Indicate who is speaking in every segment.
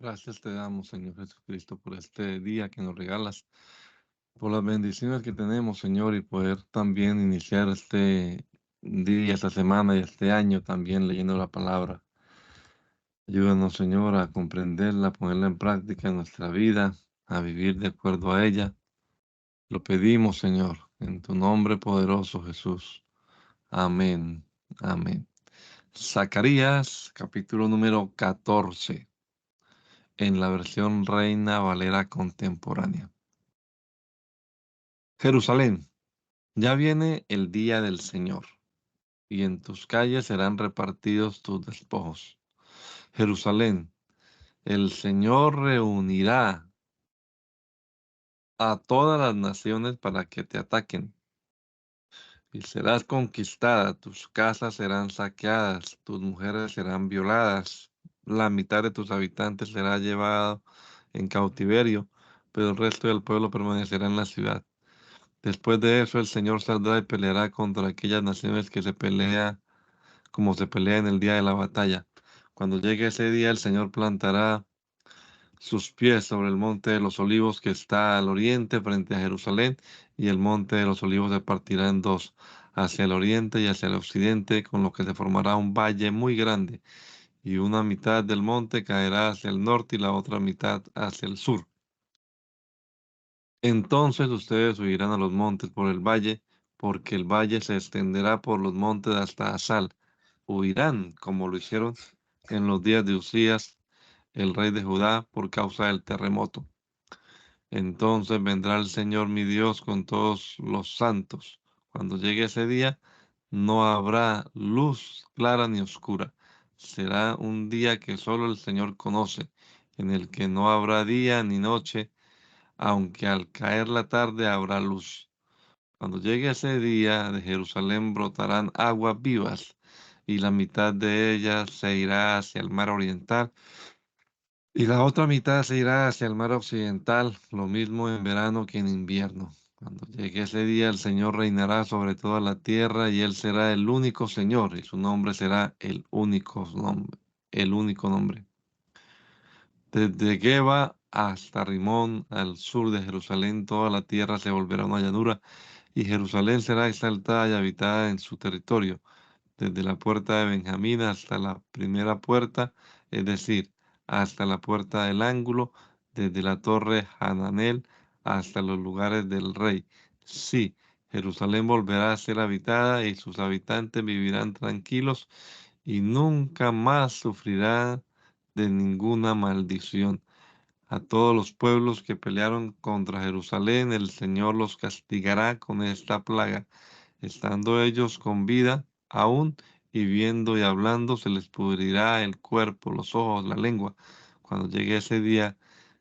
Speaker 1: Gracias te damos, Señor Jesucristo, por este día que nos regalas, por las bendiciones que tenemos, Señor, y poder también iniciar este día, esta semana y este año también leyendo la palabra. Ayúdanos, Señor, a comprenderla, a ponerla en práctica en nuestra vida, a vivir de acuerdo a ella. Lo pedimos, Señor, en tu nombre poderoso, Jesús. Amén. Amén. Zacarías, capítulo número 14, en la versión Reina Valera contemporánea. Jerusalén, ya viene el día del Señor, y en tus calles serán repartidos tus despojos. Jerusalén, el Señor reunirá a todas las naciones para que te ataquen, y serás conquistada, tus casas serán saqueadas, tus mujeres serán violadas, la mitad de tus habitantes será llevado en cautiverio, pero el resto del pueblo permanecerá en la ciudad. Después de eso, el Señor saldrá y peleará contra aquellas naciones que se pelea como se pelea en el día de la batalla. Cuando llegue ese día, el Señor plantará sus pies sobre el monte de los olivos que está al oriente frente a Jerusalén, y el monte de los olivos se partirá en dos, hacia el oriente y hacia el occidente, con lo que se formará un valle muy grande, y una mitad del monte caerá hacia el norte y la otra mitad hacia el sur. Entonces ustedes subirán a los montes por el valle, porque el valle se extenderá por los montes hasta Asal. Huirán como lo hicieron en los días de Usías, el rey de Judá, por causa del terremoto. Entonces vendrá el Señor mi Dios con todos los santos. Cuando llegue ese día, no habrá luz clara ni oscura. Será un día que solo el Señor conoce, en el que no habrá día ni noche, aunque al caer la tarde habrá luz. Cuando llegue ese día, de Jerusalén brotarán aguas vivas, y la mitad de ellas se irá hacia el mar oriental, y la otra mitad se irá hacia el mar occidental, lo mismo en verano que en invierno. Cuando llegue ese día, el Señor reinará sobre toda la tierra, y Él será el único Señor, y su nombre será el único nombre. Desde Geba hasta Rimón, al sur de Jerusalén, toda la tierra se volverá una llanura, y Jerusalén será exaltada y habitada en su territorio, desde la puerta de Benjamín hasta la primera puerta, es decir, hasta la puerta del ángulo, desde la torre Hananel hasta los lugares del rey. Sí, Jerusalén volverá a ser habitada y sus habitantes vivirán tranquilos y nunca más sufrirán de ninguna maldición. A todos los pueblos que pelearon contra Jerusalén, el Señor los castigará con esta plaga. Estando ellos con vida aún, y viendo y hablando, se les pudrirá el cuerpo, los ojos, la lengua. Cuando llegue ese día,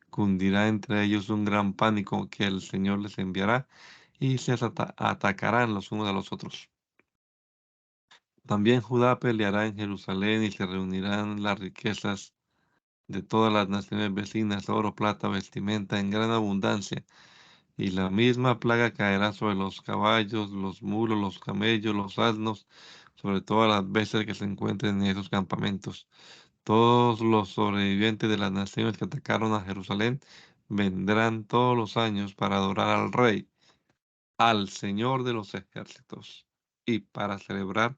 Speaker 1: cundirá entre ellos un gran pánico que el Señor les enviará, y se atacarán los unos a los otros. También Judá peleará en Jerusalén, y se reunirán las riquezas de todas las naciones vecinas, oro, plata, vestimenta en gran abundancia, y la misma plaga caerá sobre los caballos, los mulos, los camellos, los asnos, sobre todas las bestias que se encuentren en esos campamentos. Todos los sobrevivientes de las naciones que atacaron a Jerusalén vendrán todos los años para adorar al Rey, al Señor de los ejércitos, y para celebrar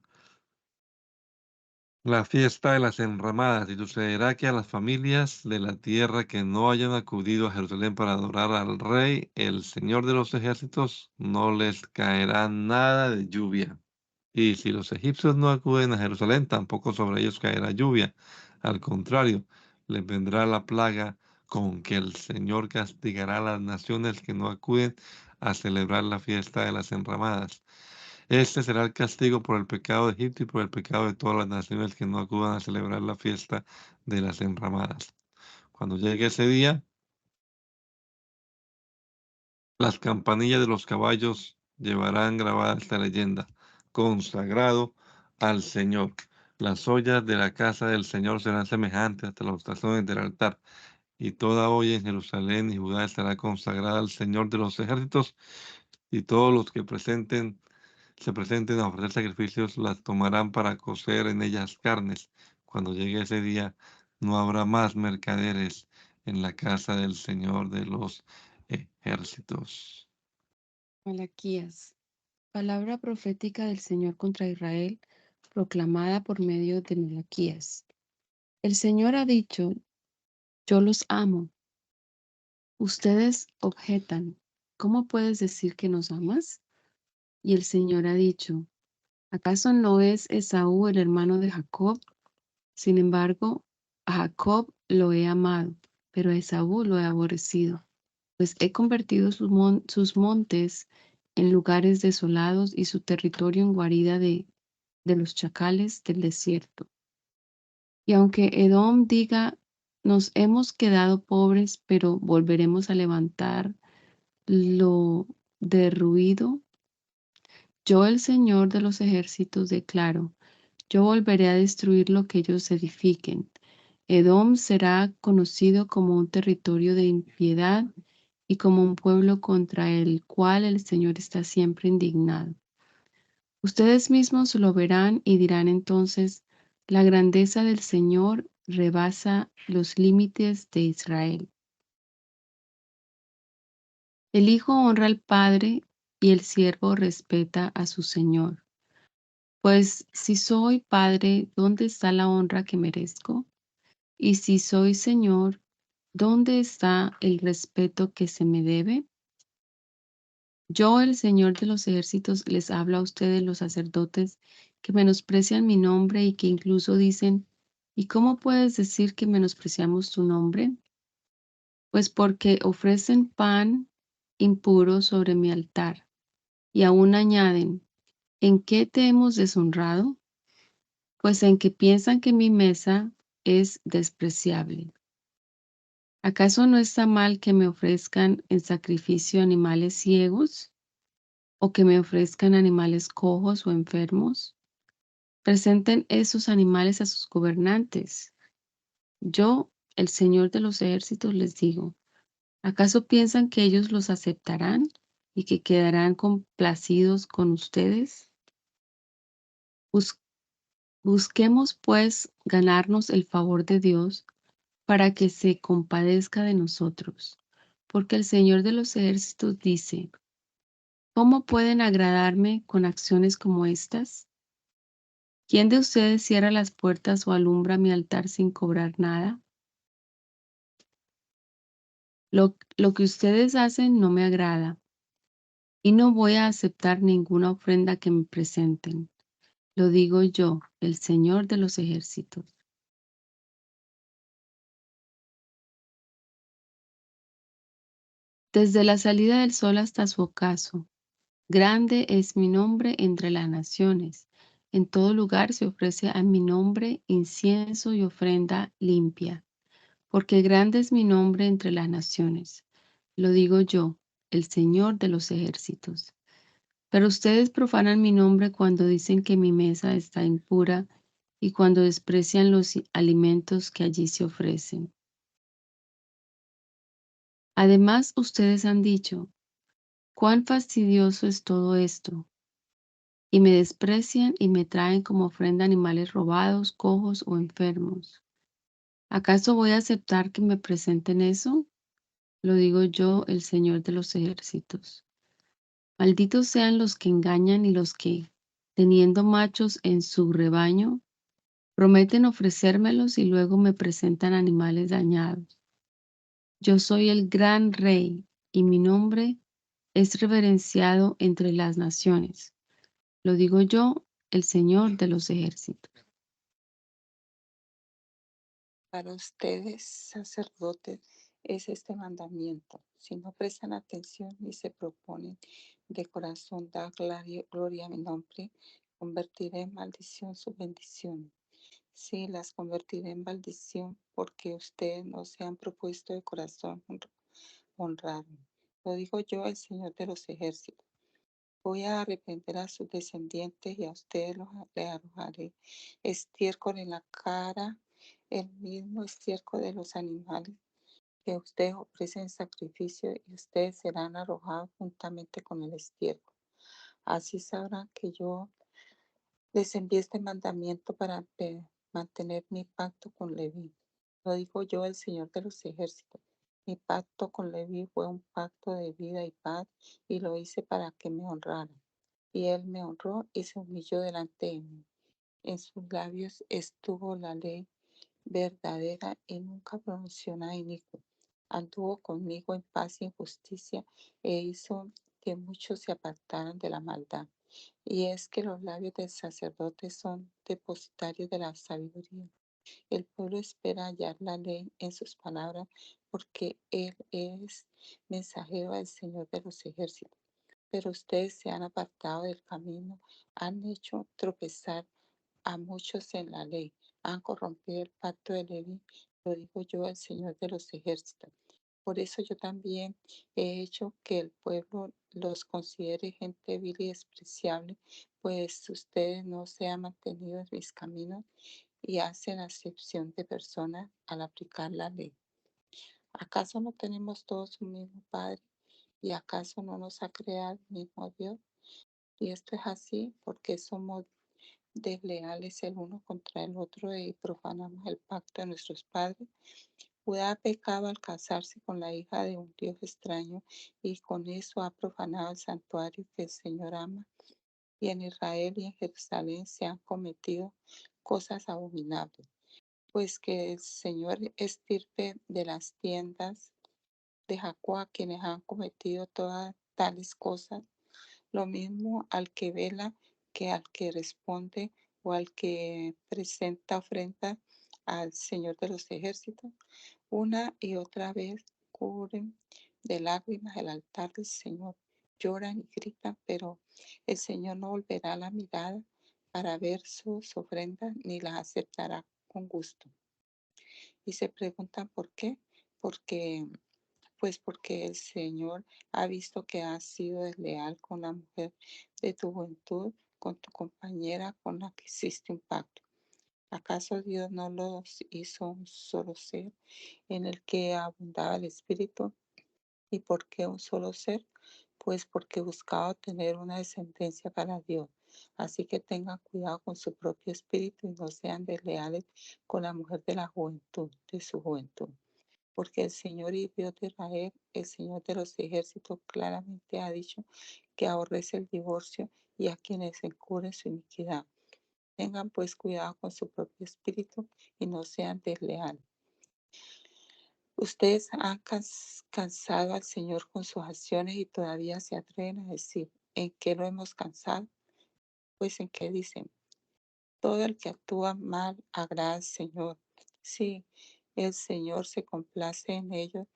Speaker 1: la fiesta de las enramadas. Y sucederá que a las familias de la tierra que no hayan acudido a Jerusalén para adorar al Rey, el Señor de los ejércitos, no les caerá nada de lluvia. Y si los egipcios no acuden a Jerusalén, tampoco sobre ellos caerá lluvia. Al contrario, les vendrá la plaga con que el Señor castigará a las naciones que no acuden a celebrar la fiesta de las enramadas. Este será el castigo por el pecado de Egipto y por el pecado de todas las naciones que no acudan a celebrar la fiesta de las enramadas. Cuando llegue ese día, las campanillas de los caballos llevarán grabada esta leyenda: consagrado al Señor. Las ollas de la casa del Señor serán semejantes hasta los tazones del altar, y toda olla en Jerusalén y Judá estará consagrada al Señor de los ejércitos, y todos los que se presenten a ofrecer sacrificios las tomarán para cocer en ellas carnes. Cuando llegue ese día, no habrá más mercaderes, en la casa del Señor de los ejércitos.
Speaker 2: Malaquías, palabra profética del Señor contra Israel, proclamada por medio de Malaquías. El Señor ha dicho, yo los amo. Ustedes objetan, ¿cómo puedes decir que nos amas? Y el Señor ha dicho, ¿acaso no es Esaú el hermano de Jacob? Sin embargo, a Jacob lo he amado, pero a Esaú lo he aborrecido, pues he convertido sus montes en lugares desolados y su territorio en guarida de los chacales del desierto. Y aunque Edom diga, nos hemos quedado pobres, pero volveremos a levantar lo derruido, yo el Señor de los ejércitos declaro, yo volveré a destruir lo que ellos edifiquen. Edom será conocido como un territorio de impiedad y como un pueblo contra el cual el Señor está siempre indignado. Ustedes mismos lo verán y dirán entonces, la grandeza del Señor rebasa los límites de Israel. El hijo honra al padre y el siervo respeta a su señor. Pues si soy padre, ¿dónde está la honra que merezco? Y si soy señor, ¿dónde está el respeto que se me debe? Yo, el Señor de los ejércitos, les hablo a ustedes los sacerdotes que menosprecian mi nombre y que incluso dicen, ¿y cómo puedes decir que menospreciamos tu nombre? Pues porque ofrecen pan impuro sobre mi altar y aún añaden, ¿en qué te hemos deshonrado? Pues en que piensan que mi mesa es despreciable. ¿Acaso no está mal que me ofrezcan en sacrificio animales ciegos o que me ofrezcan animales cojos o enfermos? Presenten esos animales a sus gobernantes. Yo, el Señor de los ejércitos, les digo, ¿acaso piensan que ellos los aceptarán y que quedarán complacidos con ustedes? Bus- Busquemos, pues, ganarnos el favor de Dios para que se compadezca de nosotros, porque el Señor de los ejércitos dice, ¿cómo pueden agradarme con acciones como estas? ¿Quién de ustedes cierra las puertas o alumbra mi altar sin cobrar nada? Lo que ustedes hacen no me agrada y no voy a aceptar ninguna ofrenda que me presenten. Lo digo yo, el Señor de los ejércitos. Desde la salida del sol hasta su ocaso, grande es mi nombre entre las naciones. En todo lugar se ofrece a mi nombre incienso y ofrenda limpia, porque grande es mi nombre entre las naciones. Lo digo yo, el Señor de los ejércitos. Pero ustedes profanan mi nombre cuando dicen que mi mesa está impura y cuando desprecian los alimentos que allí se ofrecen. Además, ustedes han dicho, cuán fastidioso es todo esto, y me desprecian y me traen como ofrenda animales robados, cojos o enfermos. ¿Acaso voy a aceptar que me presenten eso? Lo digo yo, el Señor de los ejércitos. Malditos sean los que engañan y los que, teniendo machos en su rebaño, prometen ofrecérmelos y luego me presentan animales dañados. Yo soy el gran rey y mi nombre es reverenciado entre las naciones. Lo digo yo, el Señor de los ejércitos.
Speaker 3: Para ustedes, sacerdotes, es este mandamiento. Si no prestan atención y se proponen de corazón dar gloria a mi nombre, convertiré en maldición su bendición. Sí, las convertiré en maldición porque ustedes no se han propuesto de corazón honrarme. Lo digo yo, el Señor de los ejércitos. Voy a arrepentir a sus descendientes y a ustedes les arrojaré estiércol en la cara, el mismo estiércol de los animales que ustedes ofrecen en sacrificio y ustedes serán arrojados juntamente con el estiércol. Así sabrán que yo les envié este mandamiento para mantener mi pacto con Leví. Lo digo yo, el Señor de los ejércitos. Mi pacto con Leví fue un pacto de vida y paz, y lo hice para que me honrara. Y él me honró y se humilló delante de mí. En sus labios estuvo la ley verdadera y nunca pronunció nada inicuo. Anduvo conmigo en paz y en justicia e hizo que muchos se apartaran de la maldad. Y es que los labios del sacerdote son depositarios de la sabiduría. El pueblo espera hallar la ley en sus palabras porque Él es mensajero del Señor de los ejércitos. Pero ustedes se han apartado del camino, han hecho tropezar a muchos en la ley, han corrompido el pacto de Leví, lo digo yo, el Señor de los ejércitos. Por eso yo también he hecho que el pueblo los considere gente vil y despreciable, pues ustedes no se han mantenido en mis caminos y hacen acepción de personas al aplicar la ley. ¿Acaso no tenemos todos un mismo Padre? ¿Y acaso no nos ha creado el mismo Dios? Y esto es así porque somos desleales el uno contra el otro y profanamos el pacto de nuestros padres. Judá ha pecado al casarse con la hija de un Dios extraño y con eso ha profanado el santuario que el Señor ama. Y en Israel y en Jerusalén se han cometido cosas abominables, pues que el Señor estirpe de las tiendas de Jacob a quienes han cometido todas tales cosas, lo mismo al que vela que al que responde o al que presenta ofrenda al Señor de los ejércitos. Una y otra vez cubren de lágrimas el altar del Señor. Lloran y gritan, pero el Señor no volverá la mirada para ver sus ofrendas ni las aceptará con gusto. Y se preguntan por qué. Porque porque el Señor ha visto que has sido desleal con la mujer de tu juventud, con tu compañera con la que hiciste un pacto. ¿Acaso Dios no los hizo un solo ser en el que abundaba el Espíritu? ¿Y por qué un solo ser? Pues porque buscaba tener una descendencia para Dios. Así que tengan cuidado con su propio espíritu y no sean desleales con la mujer de la juventud, de su juventud. Porque el Señor y Dios de Israel, el Señor de los ejércitos, claramente ha dicho que aborrece el divorcio y a quienes encubren su iniquidad. Tengan pues cuidado con su propio espíritu y no sean desleales. Ustedes han cansado al Señor con sus acciones y todavía se atreven a decir, ¿en qué lo hemos cansado? Pues en qué dicen, todo el que actúa mal agrada al Señor. Sí, el Señor se complace en ellos.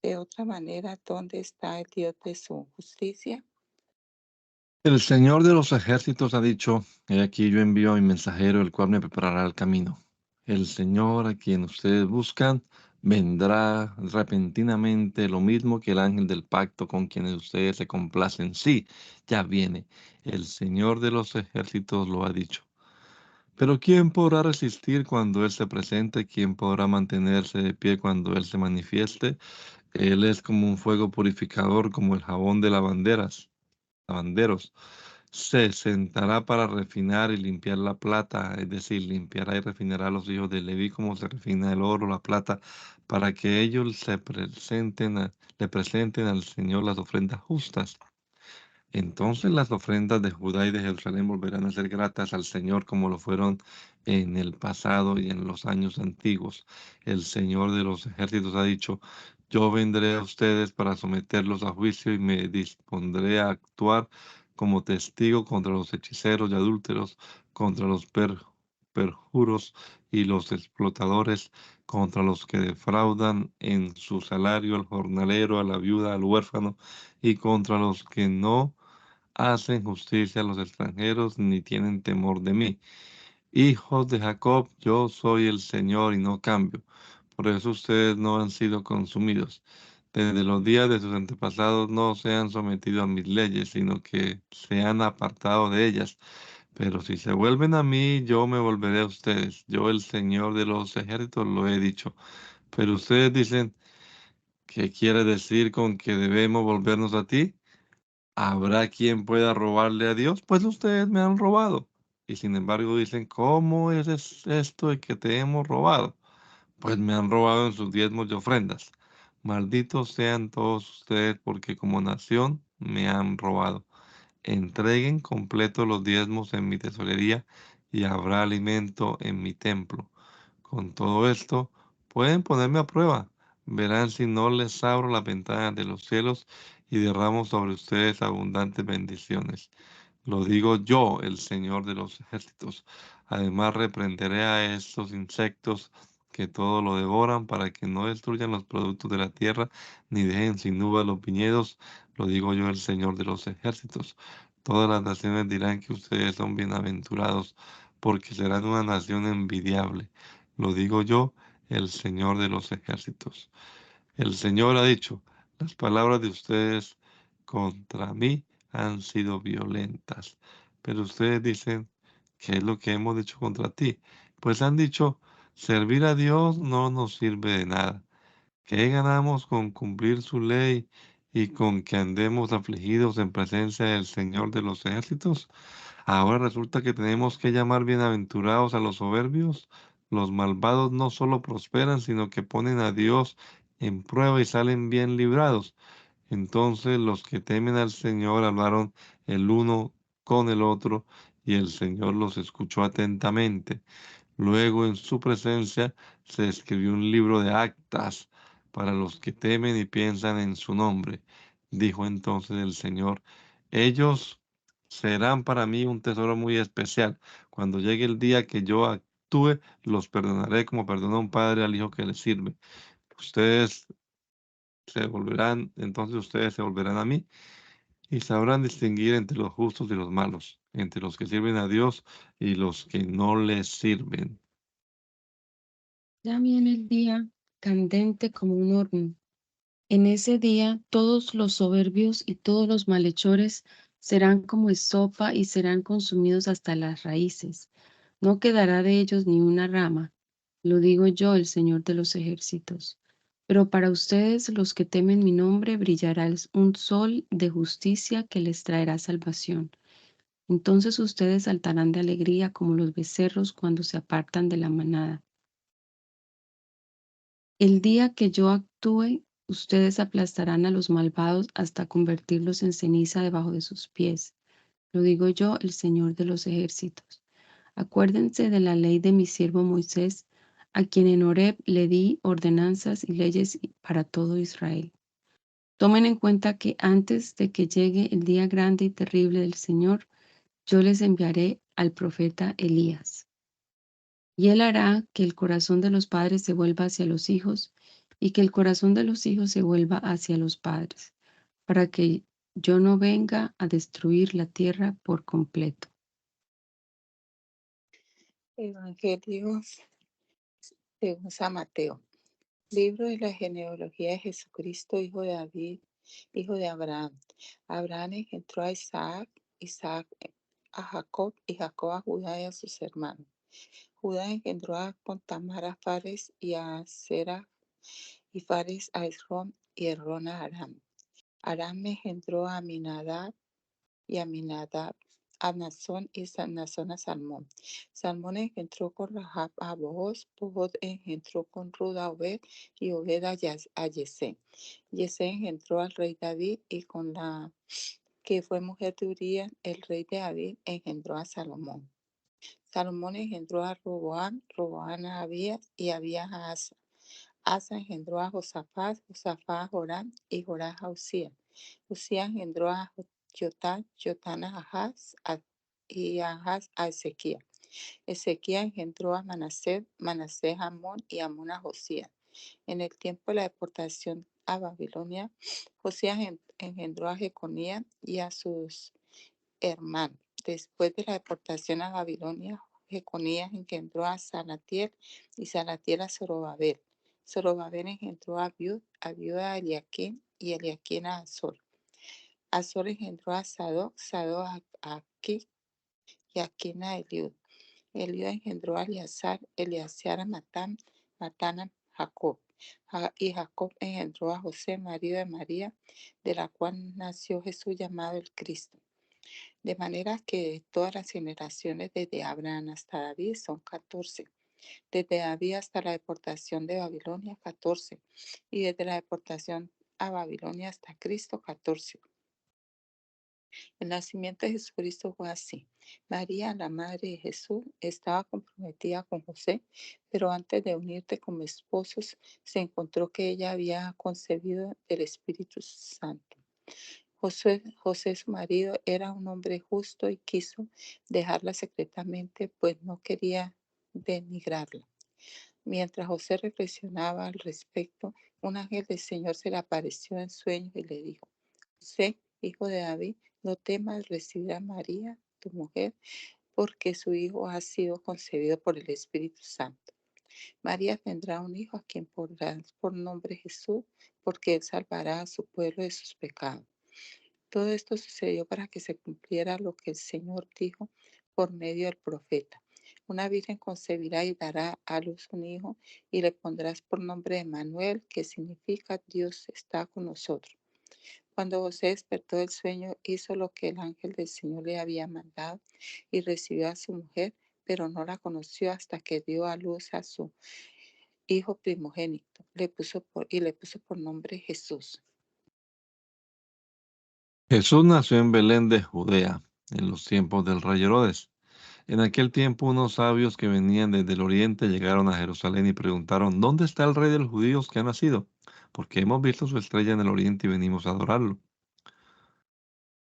Speaker 3: De otra manera, ¿dónde está el Dios de su justicia?
Speaker 1: El Señor de los ejércitos ha dicho, he aquí yo envío a mi mensajero, el cual me preparará el camino. El Señor a quien ustedes buscan vendrá repentinamente, lo mismo que el ángel del pacto con quienes ustedes se complacen. Sí, ya viene. El Señor de los ejércitos lo ha dicho. Pero ¿quién podrá resistir cuando Él se presente? ¿Quién podrá mantenerse de pie cuando Él se manifieste? Él es como un fuego purificador, como el jabón de lavanderos. Se sentará para refinar y limpiar la plata, es decir, limpiará y refinará a los hijos de Leví como se refina el oro, la plata, para que ellos le presenten al Señor las ofrendas justas. Entonces las ofrendas de Judá y de Jerusalén volverán a ser gratas al Señor como lo fueron en el pasado y en los años antiguos. El Señor de los ejércitos ha dicho, yo vendré a ustedes para someterlos a juicio y me dispondré a actuar como testigo contra los hechiceros y adúlteros, contra los perjuros y los explotadores, contra los que defraudan en su salario al jornalero, a la viuda, al huérfano, y contra los que no hacen justicia a los extranjeros ni tienen temor de mí. Hijos de Jacob, yo soy el Señor y no cambio. Por eso ustedes no han sido consumidos. Desde los días de sus antepasados no se han sometido a mis leyes, sino que se han apartado de ellas. Pero si se vuelven a mí, yo me volveré a ustedes. Yo, el Señor de los ejércitos, lo he dicho. Pero ustedes dicen, ¿qué quiere decir con que debemos volvernos a ti? ¿Habrá quien pueda robarle a Dios? Pues ustedes me han robado. Y sin embargo dicen, ¿cómo esto de que te hemos robado? pues me han robado en sus diezmos y ofrendas. Malditos sean todos ustedes porque como nación me han robado. Entreguen completo los diezmos en mi tesorería y habrá alimento en mi templo. Con todo esto, pueden ponerme a prueba. Verán si no les abro las ventanas de los cielos y derramo sobre ustedes abundantes bendiciones. Lo digo yo, el Señor de los ejércitos. Además, reprenderé a estos insectos que todo lo devoran para que no destruyan los productos de la tierra ni dejen sin uva los viñedos. Lo digo yo, el Señor de los ejércitos. Todas las naciones dirán que ustedes son bienaventurados porque serán una nación envidiable. Lo digo yo, el Señor de los ejércitos. El Señor ha dicho, las palabras de ustedes contra mí han sido violentas, pero ustedes dicen, ¿qué es lo que hemos dicho contra ti? Pues han dicho, servir a Dios no nos sirve de nada. ¿Qué ganamos con cumplir su ley y con que andemos afligidos en presencia del Señor de los ejércitos? Ahora resulta que tenemos que llamar bienaventurados a los soberbios. Los malvados no solo prosperan, sino que ponen a Dios en prueba y salen bien librados. Entonces los que temen al Señor hablaron el uno con el otro y el Señor los escuchó atentamente. Luego en su presencia se escribió un libro de actas para los que temen y piensan en su nombre. Dijo entonces el Señor, ellos serán para mí un tesoro muy especial. Cuando llegue el día que yo actúe, los perdonaré como perdona un padre al hijo que le sirve. Ustedes entonces ustedes se volverán a mí y sabrán distinguir entre los justos y los malos, entre los que sirven a Dios y los que no les sirven.
Speaker 2: Ya viene el día candente como un horno. En ese día todos los soberbios y todos los malhechores serán como estopa y serán consumidos hasta las raíces. No quedará de ellos ni una rama. Lo digo yo, el Señor de los ejércitos. Pero para ustedes, los que temen mi nombre, brillará un sol de justicia que les traerá salvación. Entonces ustedes saltarán de alegría como los becerros cuando se apartan de la manada. El día que yo actúe, ustedes aplastarán a los malvados hasta convertirlos en ceniza debajo de sus pies. Lo digo yo, el Señor de los ejércitos. Acuérdense de la ley de mi siervo Moisés, a quien en Horeb le di ordenanzas y leyes para todo Israel. Tomen en cuenta que antes de que llegue el día grande y terrible del Señor, yo les enviaré al profeta Elías. Y él hará que el corazón de los padres se vuelva hacia los hijos y que el corazón de los hijos se vuelva hacia los padres, para que yo no venga a destruir la tierra por completo.
Speaker 3: Evangelio según San Mateo. Libro de la genealogía de Jesucristo, hijo de David, hijo de Abraham. Abraham engendró a Isaac, Isaac a Jacob y Jacob a Judá y a sus hermanos. Judá engendró a Tamar a Fares y a Zera y Fares a Esrom y Esrom a Aram. Aram engendró a Aminadab y Aminadab a Nazón y Nazón a Salmón. Salmón engendró con Rahab a Booz, Booz engendró con Ruda a Obed y Obed a Yesé. Yesé engendró al rey David y con la que fue mujer de Urías, el rey de David engendró a Salomón. Salomón engendró a Roboam, Roboam a Abías y Abías a Asa. Asa engendró a Josafat, Josafat a Joram y Joram a Usías. Usías engendró a Jotán, Jotán a Ahaz y Ahaz a Ezequías. Ezequías engendró a Manasés, Manasés a Amón y Amón a Josías. En el tiempo de la deportación a Babilonia, Josías engendró a Jeconías y a sus hermanos. Después de la deportación a Babilonia, Jeconías engendró a Salatiel y Salatiel a Zorobabel. Zorobabel engendró a Abiud a Eliaquín y Eliaquín a Azor. Azor engendró a Sadoc, Sadoc a Aquí y Aquín a Eliud. Eliud engendró a Eleazar, Eleazar a Matán, Matán a Jacob. Y Jacob engendró a José, marido de María, de la cual nació Jesús llamado el Cristo. De manera que todas las generaciones desde Abraham hasta David son 14. Desde David hasta la deportación de Babilonia, 14. Y desde la deportación a Babilonia hasta Cristo, 14. El nacimiento de Jesucristo fue así. María, la madre de Jesús, estaba comprometida con José, pero antes de unirte como esposos, se encontró que ella había concebido del Espíritu Santo. José, su marido, era un hombre justo y quiso dejarla secretamente, pues no quería denigrarla. Mientras José reflexionaba al respecto, un ángel del Señor se le apareció en sueños y le dijo: José, hijo de David, no temas recibir a María, tu mujer, porque su hijo ha sido concebido por el Espíritu Santo. María tendrá un hijo a quien pondrás por nombre Jesús, porque él salvará a su pueblo de sus pecados. Todo esto sucedió para que se cumpliera lo que el Señor dijo por medio del profeta. Una virgen concebirá y dará a luz un hijo, y le pondrás por nombre Emmanuel, que significa Dios está con nosotros. Cuando José despertó del sueño, hizo lo que el ángel del Señor le había mandado y recibió a su mujer, pero no la conoció hasta que dio a luz a su hijo primogénito. Le puso por nombre Jesús.
Speaker 1: Jesús nació en Belén de Judea, en los tiempos del rey Herodes. En aquel tiempo unos sabios que venían desde el oriente llegaron a Jerusalén y preguntaron: ¿Dónde está el rey de los judíos que ha nacido? Porque hemos visto su estrella en el oriente y venimos a adorarlo.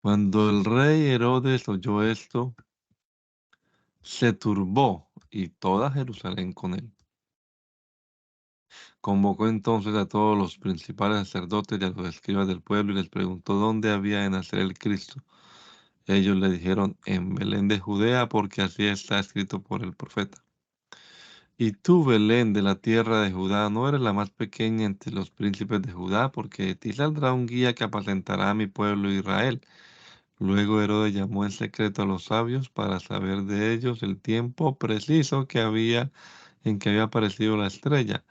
Speaker 1: Cuando el rey Herodes oyó esto, se turbó y toda Jerusalén con él. Convocó entonces a todos los principales sacerdotes y a los escribas del pueblo y les preguntó dónde había de nacer el Cristo. Ellos le dijeron: en Belén de Judea, porque así está escrito por el profeta. Y tú, Belén, de la tierra de Judá, no eres la más pequeña entre los príncipes de Judá, porque de ti saldrá un guía que apacentará a mi pueblo Israel. Luego Herodes llamó en secreto a los sabios para saber de ellos el tiempo preciso en que había aparecido la estrella.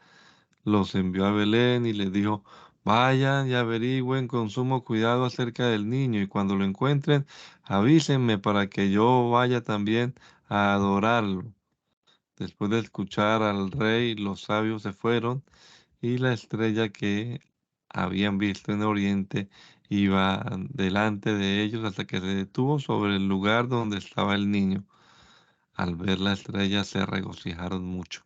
Speaker 1: Los envió a Belén y les dijo: vayan y averigüen con sumo cuidado acerca del niño, y cuando lo encuentren, avísenme para que yo vaya también a adorarlo. Después de escuchar al rey, los sabios se fueron, y la estrella que habían visto en Oriente iba delante de ellos hasta que se detuvo sobre el lugar donde estaba el niño. Al ver la estrella se regocijaron mucho.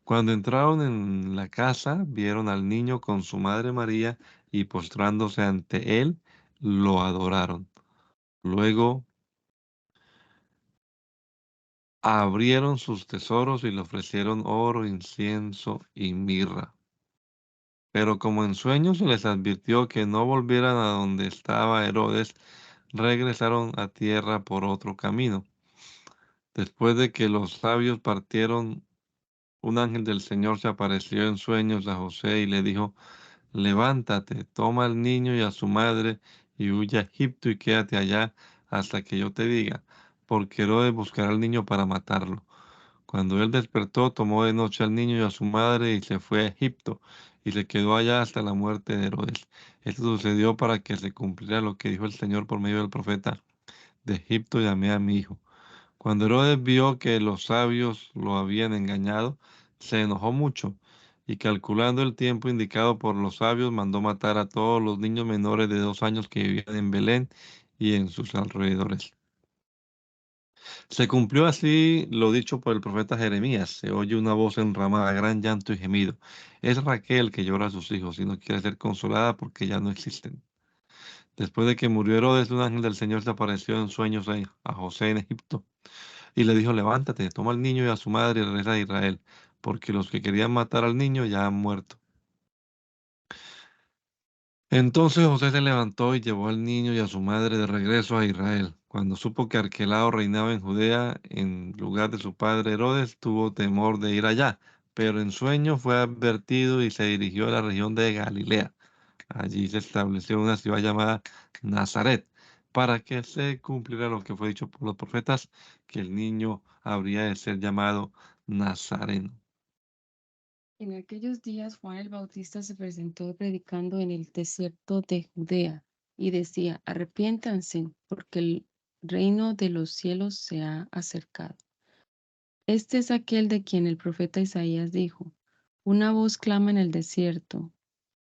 Speaker 1: Cuando entraron en la casa, vieron al niño con su madre María y postrándose ante él, lo adoraron. Luego abrieron sus tesoros y le ofrecieron oro, incienso y mirra. Pero como en sueños se les advirtió que no volvieran a donde estaba Herodes, regresaron a tierra por otro camino. Después de que los sabios partieron, un ángel del Señor se apareció en sueños a José y le dijo: levántate, toma al niño y a su madre y huye a Egipto y quédate allá hasta que yo te diga, porque Herodes buscará al niño para matarlo. Cuando él despertó, tomó de noche al niño y a su madre y se fue a Egipto, y se quedó allá hasta la muerte de Herodes. Esto sucedió para que se cumpliera lo que dijo el Señor por medio del profeta: de Egipto llamé a mi hijo. Cuando Herodes vio que los sabios lo habían engañado, se enojó mucho, y calculando el tiempo indicado por los sabios, mandó matar a todos los niños menores de 2 años que vivían en Belén y en sus alrededores. Se cumplió así lo dicho por el profeta Jeremías: se oye una voz enramada, gran llanto y gemido. Es Raquel que llora a sus hijos y no quiere ser consolada porque ya no existen. Después de que murió Herodes, un ángel del Señor se apareció en sueños a José en Egipto y le dijo: levántate, toma al niño y a su madre y regresa a Israel, porque los que querían matar al niño ya han muerto. Entonces José se levantó y llevó al niño y a su madre de regreso a Israel. Cuando supo que Arquelao reinaba en Judea en lugar de su padre Herodes, tuvo temor de ir allá, pero en sueño fue advertido y se dirigió a la región de Galilea. Allí se estableció una ciudad llamada Nazaret, para que se cumpliera lo que fue dicho por los profetas, que el niño habría de ser llamado Nazareno.
Speaker 2: En aquellos días Juan el Bautista se presentó predicando en el desierto de Judea y decía: arrepiéntanse, porque el reino de los cielos se ha acercado. Este es aquel de quien el profeta Isaías dijo: Una voz clama en el desierto,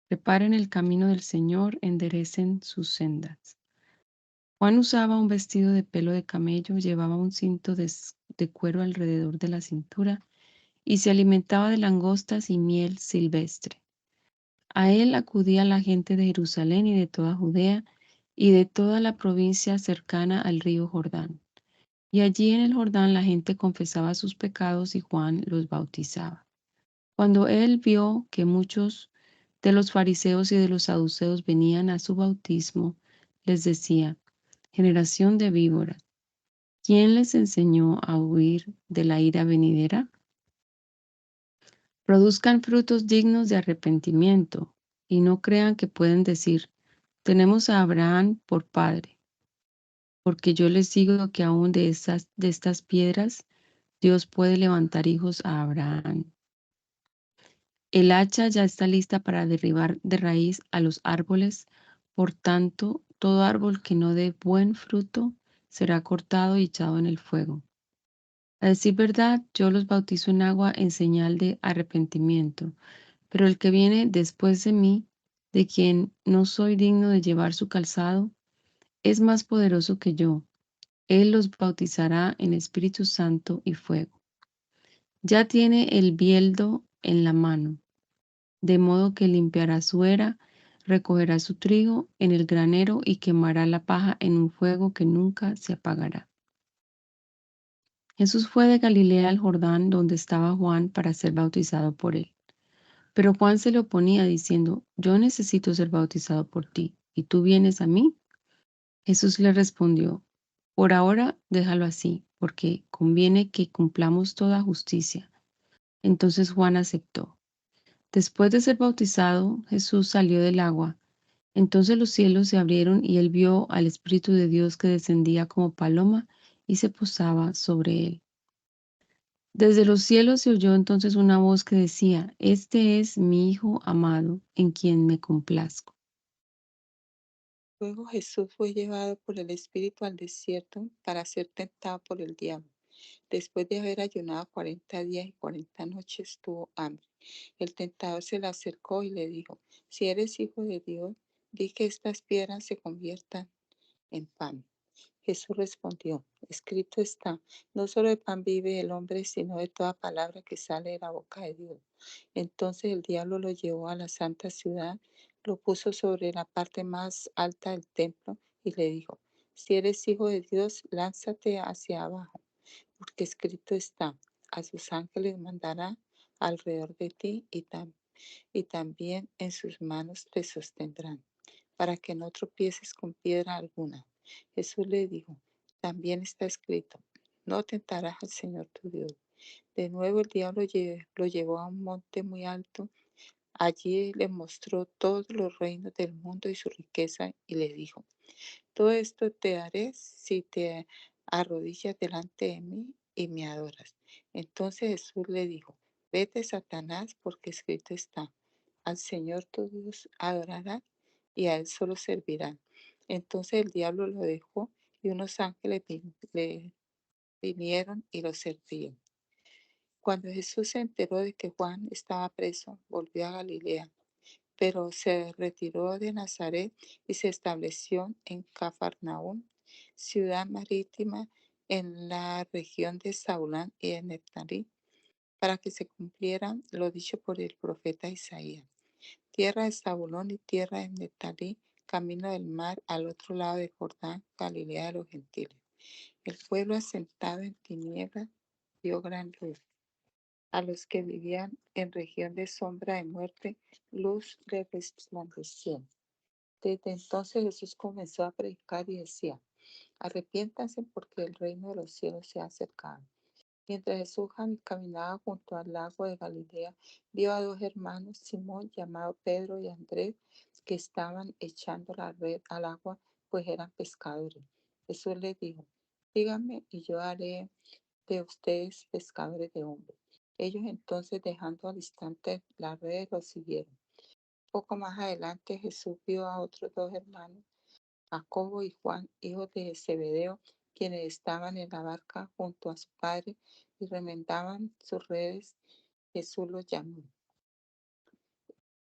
Speaker 2: preparen el camino del Señor, enderecen sus sendas. Juan usaba un vestido de pelo de camello, llevaba un cinto de cuero alrededor de la cintura y se alimentaba de langostas y miel silvestre. A él acudía la gente de Jerusalén y de toda Judea y de toda la provincia cercana al río Jordán. Y allí en el Jordán la gente confesaba sus pecados y Juan los bautizaba. Cuando él vio que muchos de los fariseos y de los saduceos venían a su bautismo, les decía: Generación de víboras, ¿quién les enseñó a huir de la ira venidera? Produzcan frutos dignos de arrepentimiento, y no crean que pueden decir: Tenemos a Abraham por padre, porque yo les digo que aún de estas piedras Dios puede levantar hijos a Abraham. El hacha ya está lista para derribar de raíz a los árboles, por tanto, todo árbol que no dé buen fruto será cortado y echado en el fuego. A decir verdad, yo los bautizo en agua en señal de arrepentimiento, pero el que viene después de mí, de quien no soy digno de llevar su calzado, es más poderoso que yo. Él los bautizará en Espíritu Santo y fuego. Ya tiene el bieldo en la mano, de modo que limpiará su era, recogerá su trigo en el granero y quemará la paja en un fuego que nunca se apagará. Jesús fue de Galilea al Jordán, donde estaba Juan, para ser bautizado por él. Pero Juan se le oponía diciendo: Yo necesito ser bautizado por ti, ¿y tú vienes a mí? Jesús le respondió: Por ahora déjalo así, porque conviene que cumplamos toda justicia. Entonces Juan aceptó. Después de ser bautizado, Jesús salió del agua. Entonces los cielos se abrieron y él vio al Espíritu de Dios que descendía como paloma y se posaba sobre él. Desde los cielos se oyó entonces una voz que decía: Este es mi Hijo amado, en quien me complazco.
Speaker 3: Luego Jesús fue llevado por el Espíritu al desierto para ser tentado por el diablo. Después de haber ayunado 40 días y 40 noches, tuvo hambre. El tentador se le acercó y le dijo: Si eres hijo de Dios, di que estas piedras se conviertan en pan. Jesús respondió: Escrito está, no solo de pan vive el hombre, sino de toda palabra que sale de la boca de Dios. Entonces el diablo lo llevó a la santa ciudad, lo puso sobre la parte más alta del templo y le dijo: Si eres hijo de Dios, lánzate hacia abajo, porque escrito está: A sus ángeles mandará alrededor de ti y también en sus manos te sostendrán, para que no tropieces con piedra alguna. Jesús le dijo: También está escrito: No tentarás al Señor tu Dios. De nuevo el diablo lo llevó a un monte muy alto. Allí le mostró todos los reinos del mundo y su riqueza y le dijo: Todo esto te daré si te arrodillas delante de mí y me adoras. Entonces Jesús le dijo: Vete, Satanás, porque escrito está: Al Señor tu Dios adorarás y a Él solo servirás. Entonces el diablo lo dejó y unos ángeles le vinieron y lo servían. Cuando Jesús se enteró de que Juan estaba preso, volvió a Galilea, pero se retiró de Nazaret y se estableció en Cafarnaúm, ciudad marítima en la región de Saulán y de Neftalí, para que se cumpliera lo dicho por el profeta Isaías. Tierra de Zabulón y tierra de Neftalí, camino del mar al otro lado de Jordán, Galilea de los gentiles. El pueblo asentado en tinieblas vio gran luz. A los que vivían en región de sombra de muerte, luz les resplandeció. Desde entonces Jesús comenzó a predicar y decía: Arrepiéntanse porque el reino de los cielos se ha acercado. Mientras Jesús caminaba junto al lago de Galilea, vio a dos hermanos, Simón, llamado Pedro, y Andrés, que estaban echando la red al agua, pues eran pescadores. Jesús les dijo: Síganme y yo haré de ustedes pescadores de hombres. Ellos entonces, dejando al instante las redes, lo siguieron. Poco más adelante Jesús vio a otros dos hermanos, Jacobo y Juan, hijos de Zebedeo, quienes estaban en la barca junto a su padre, y remendaban sus redes. Jesús los llamó.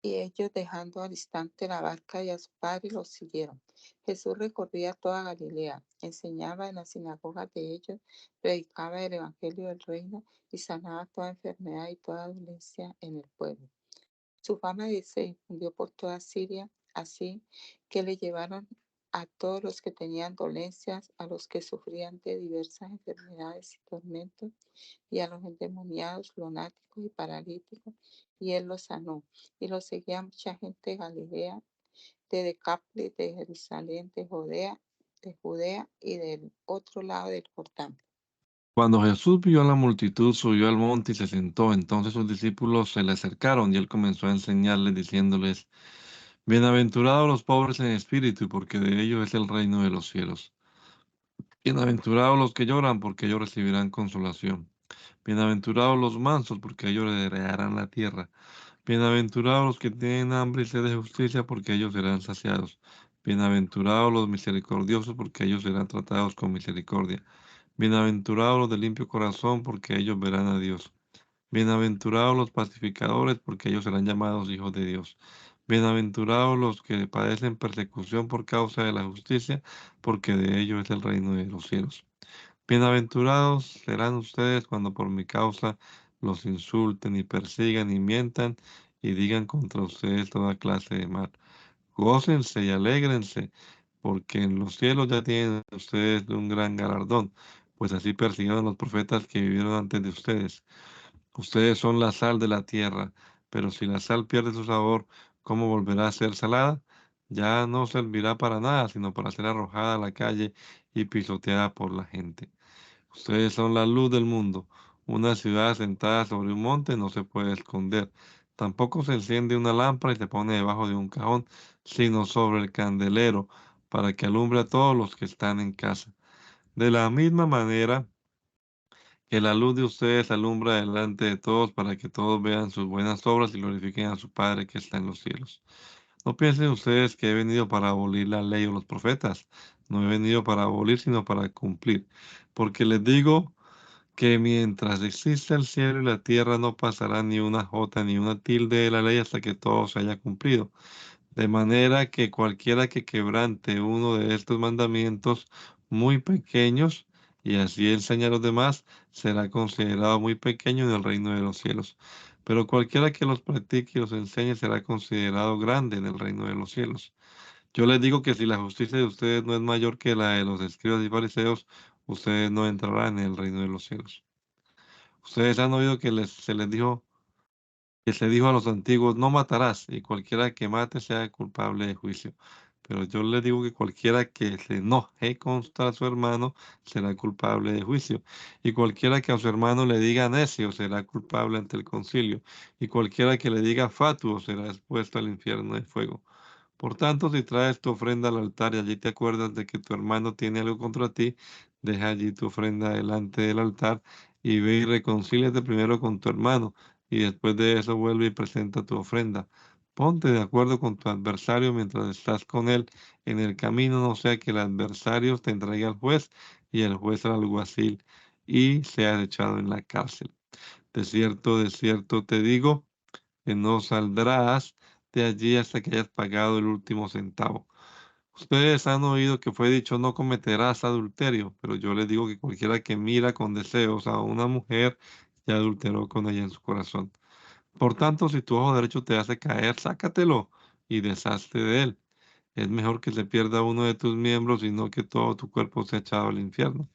Speaker 3: Y ellos, dejando al instante la barca y a su padre, los siguieron. Jesús recorría toda Galilea, enseñaba en las sinagogas de ellos, predicaba el evangelio del reino y sanaba toda enfermedad y toda dolencia en el pueblo. Su fama se difundió por toda Siria, así que le llevaron a todos los que tenían dolencias, a los que sufrían de diversas enfermedades y tormentos, y a los endemoniados, lunáticos y paralíticos, y él los sanó. Y los seguía mucha gente de Galilea, de Decápolis, de Jerusalén, de Judea y del otro lado del Jordán.
Speaker 1: Cuando Jesús vio a la multitud, subió al monte y se sentó. Entonces sus discípulos se le acercaron y él comenzó a enseñarles, diciéndoles: Bienaventurados los pobres en espíritu, porque de ellos es el reino de los cielos. Bienaventurados los que lloran, porque ellos recibirán consolación. Bienaventurados los mansos, porque ellos heredarán la tierra. Bienaventurados los que tienen hambre y sed de justicia, porque ellos serán saciados. Bienaventurados los misericordiosos, porque ellos serán tratados con misericordia. Bienaventurados los de limpio corazón, porque ellos verán a Dios. Bienaventurados los pacificadores, porque ellos serán llamados hijos de Dios. Bienaventurados los que padecen persecución por causa de la justicia, porque de ellos es el reino de los cielos. Bienaventurados serán ustedes cuando por mi causa los insulten y persigan y mientan y digan contra ustedes toda clase de mal. Gócense y alégrense, porque en los cielos ya tienen ustedes un gran galardón, pues así persiguieron a los profetas que vivieron antes de ustedes. Ustedes son la sal de la tierra, pero si la sal pierde su sabor, ¿cómo volverá a ser salada? Ya no servirá para nada, sino para ser arrojada a la calle y pisoteada por la gente. Ustedes son la luz del mundo. Una ciudad sentada sobre un monte no se puede esconder. Tampoco se enciende una lámpara y se pone debajo de un cajón, sino sobre el candelero, para que alumbre a todos los que están en casa. De la misma manera que la luz de ustedes alumbra delante de todos, para que todos vean sus buenas obras y glorifiquen a su Padre que está en los cielos. No piensen ustedes que he venido para abolir la ley o los profetas. No he venido para abolir, sino para cumplir. Porque les digo que mientras exista el cielo y la tierra no pasará ni una jota ni una tilde de la ley hasta que todo se haya cumplido. De manera que cualquiera que quebrante uno de estos mandamientos muy pequeños y así enseña a los demás, será considerado muy pequeño en el reino de los cielos. Pero cualquiera que los practique y los enseñe será considerado grande en el reino de los cielos. Yo les digo que si la justicia de ustedes no es mayor que la de los escribas y fariseos, ustedes no entrarán en el reino de los cielos. Ustedes han oído que se les dijo, que se dijo a los antiguos: no matarás, y cualquiera que mate sea culpable de juicio. Pero yo les digo que cualquiera que se enoje contra su hermano será culpable de juicio. Y cualquiera que a su hermano le diga necio será culpable ante el concilio. Y cualquiera que le diga fatuo será expuesto al infierno de fuego. Por tanto, si traes tu ofrenda al altar y allí te acuerdas de que tu hermano tiene algo contra ti, deja allí tu ofrenda delante del altar y ve y reconcíliate primero con tu hermano, y después de eso vuelve y presenta tu ofrenda. Ponte de acuerdo con tu adversario mientras estás con él en el camino, no sea que el adversario te entregue al juez y el juez al alguacil y seas echado en la cárcel. De cierto te digo que no saldrás de allí hasta que hayas pagado el último centavo. Ustedes han oído que fue dicho: no cometerás adulterio, pero yo les digo que cualquiera que mira con deseos a una mujer ya adulteró con ella en su corazón. Por tanto, si tu ojo derecho te hace caer, sácatelo y deshazte de él. Es mejor que se pierda uno de tus miembros y no que todo tu cuerpo sea echado al infierno.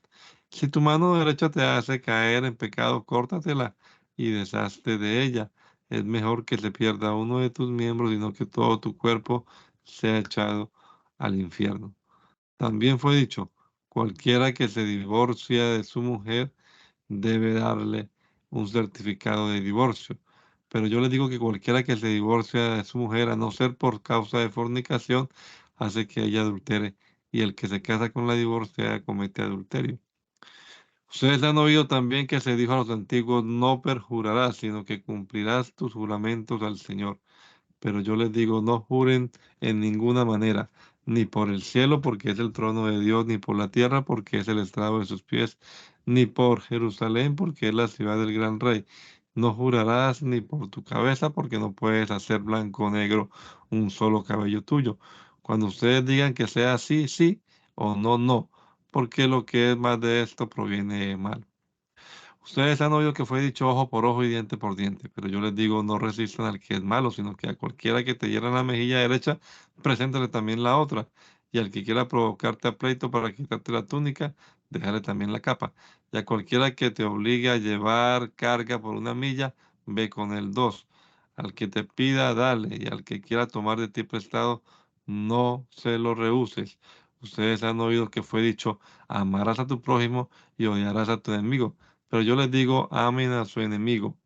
Speaker 1: Si tu mano derecha te hace caer en pecado, córtatela y deshazte de ella. Es mejor que se pierda uno de tus miembros y no que todo tu cuerpo sea echado al infierno. También fue dicho: cualquiera que se divorcia de su mujer debe darle un certificado de divorcio. Pero yo les digo que cualquiera que se divorcia de su mujer, a no ser por causa de fornicación, hace que ella adultere, y el que se casa con la divorciada comete adulterio. Ustedes han oído también que se dijo a los antiguos: no perjurarás, sino que cumplirás tus juramentos al Señor. Pero yo les digo: no juren en ninguna manera, ni por el cielo, porque es el trono de Dios, ni por la tierra, porque es el estrado de sus pies, ni por Jerusalén, porque es la ciudad del gran rey. No jurarás ni por tu cabeza, porque no puedes hacer blanco o negro un solo cabello tuyo. Cuando ustedes digan que sea sí, sí, o no, no, porque lo que es más de esto proviene de mal. Ustedes han oído que fue dicho ojo por ojo y diente por diente, pero yo les digo, no resistan al que es malo, sino que a cualquiera que te hiera en la mejilla derecha, preséntale también la otra. Y al que quiera provocarte a pleito para quitarte la túnica, déjale también la capa. Y a cualquiera que te obligue a llevar carga por una milla, ve con él dos. Al que te pida, dale, y al que quiera tomar de ti prestado, no se lo rehuses. Ustedes han oído que fue dicho, amarás a tu prójimo y odiarás a tu enemigo. Pero yo les digo, amen a su enemigo,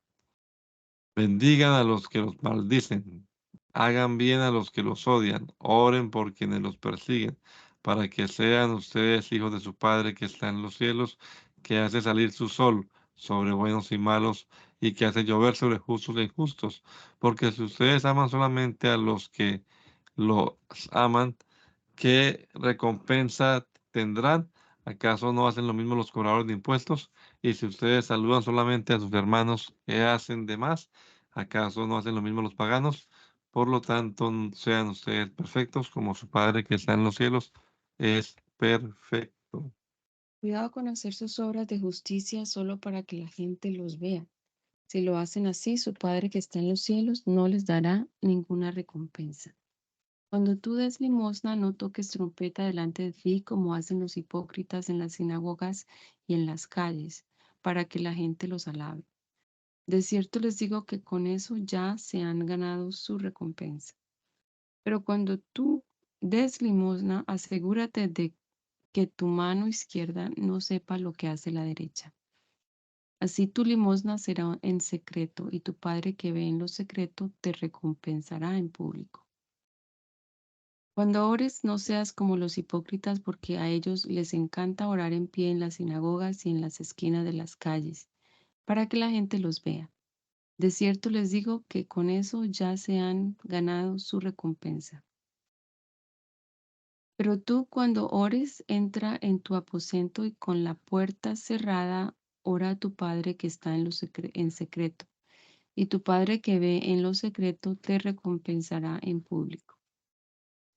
Speaker 1: bendigan a los que los maldicen, hagan bien a los que los odian, oren por quienes los persiguen, para que sean ustedes hijos de su Padre que está en los cielos, que hace salir su sol sobre buenos y malos, y que hace llover sobre justos e injustos. Porque si ustedes aman solamente a los que los aman, ¿qué recompensa tendrán? ¿Acaso no hacen lo mismo los cobradores de impuestos? Y si ustedes saludan solamente a sus hermanos, ¿qué hacen de más? ¿Acaso no hacen lo mismo los paganos? Por lo tanto, sean ustedes perfectos como su Padre que está en los cielos es perfecto.
Speaker 2: Cuidado con hacer sus obras de justicia solo para que la gente los vea. Si lo hacen así, su Padre que está en los cielos no les dará ninguna recompensa. Cuando tú des limosna, no toques trompeta delante de ti como hacen los hipócritas en las sinagogas y en las calles, para que la gente los alabe. De cierto les digo que con eso ya se han ganado su recompensa. Pero cuando tú des limosna, asegúrate de que tu mano izquierda no sepa lo que hace la derecha. Así tu limosna será en secreto, y tu Padre que ve en lo secreto te recompensará en público. Cuando ores, no seas como los hipócritas, porque a ellos les encanta orar en pie en las sinagogas y en las esquinas de las calles, para que la gente los vea. De cierto les digo que con eso ya se han ganado su recompensa. Pero tú cuando ores, entra en tu aposento y con la puerta cerrada, ora a tu Padre que está en secreto, y tu Padre que ve en lo secreto te recompensará en público.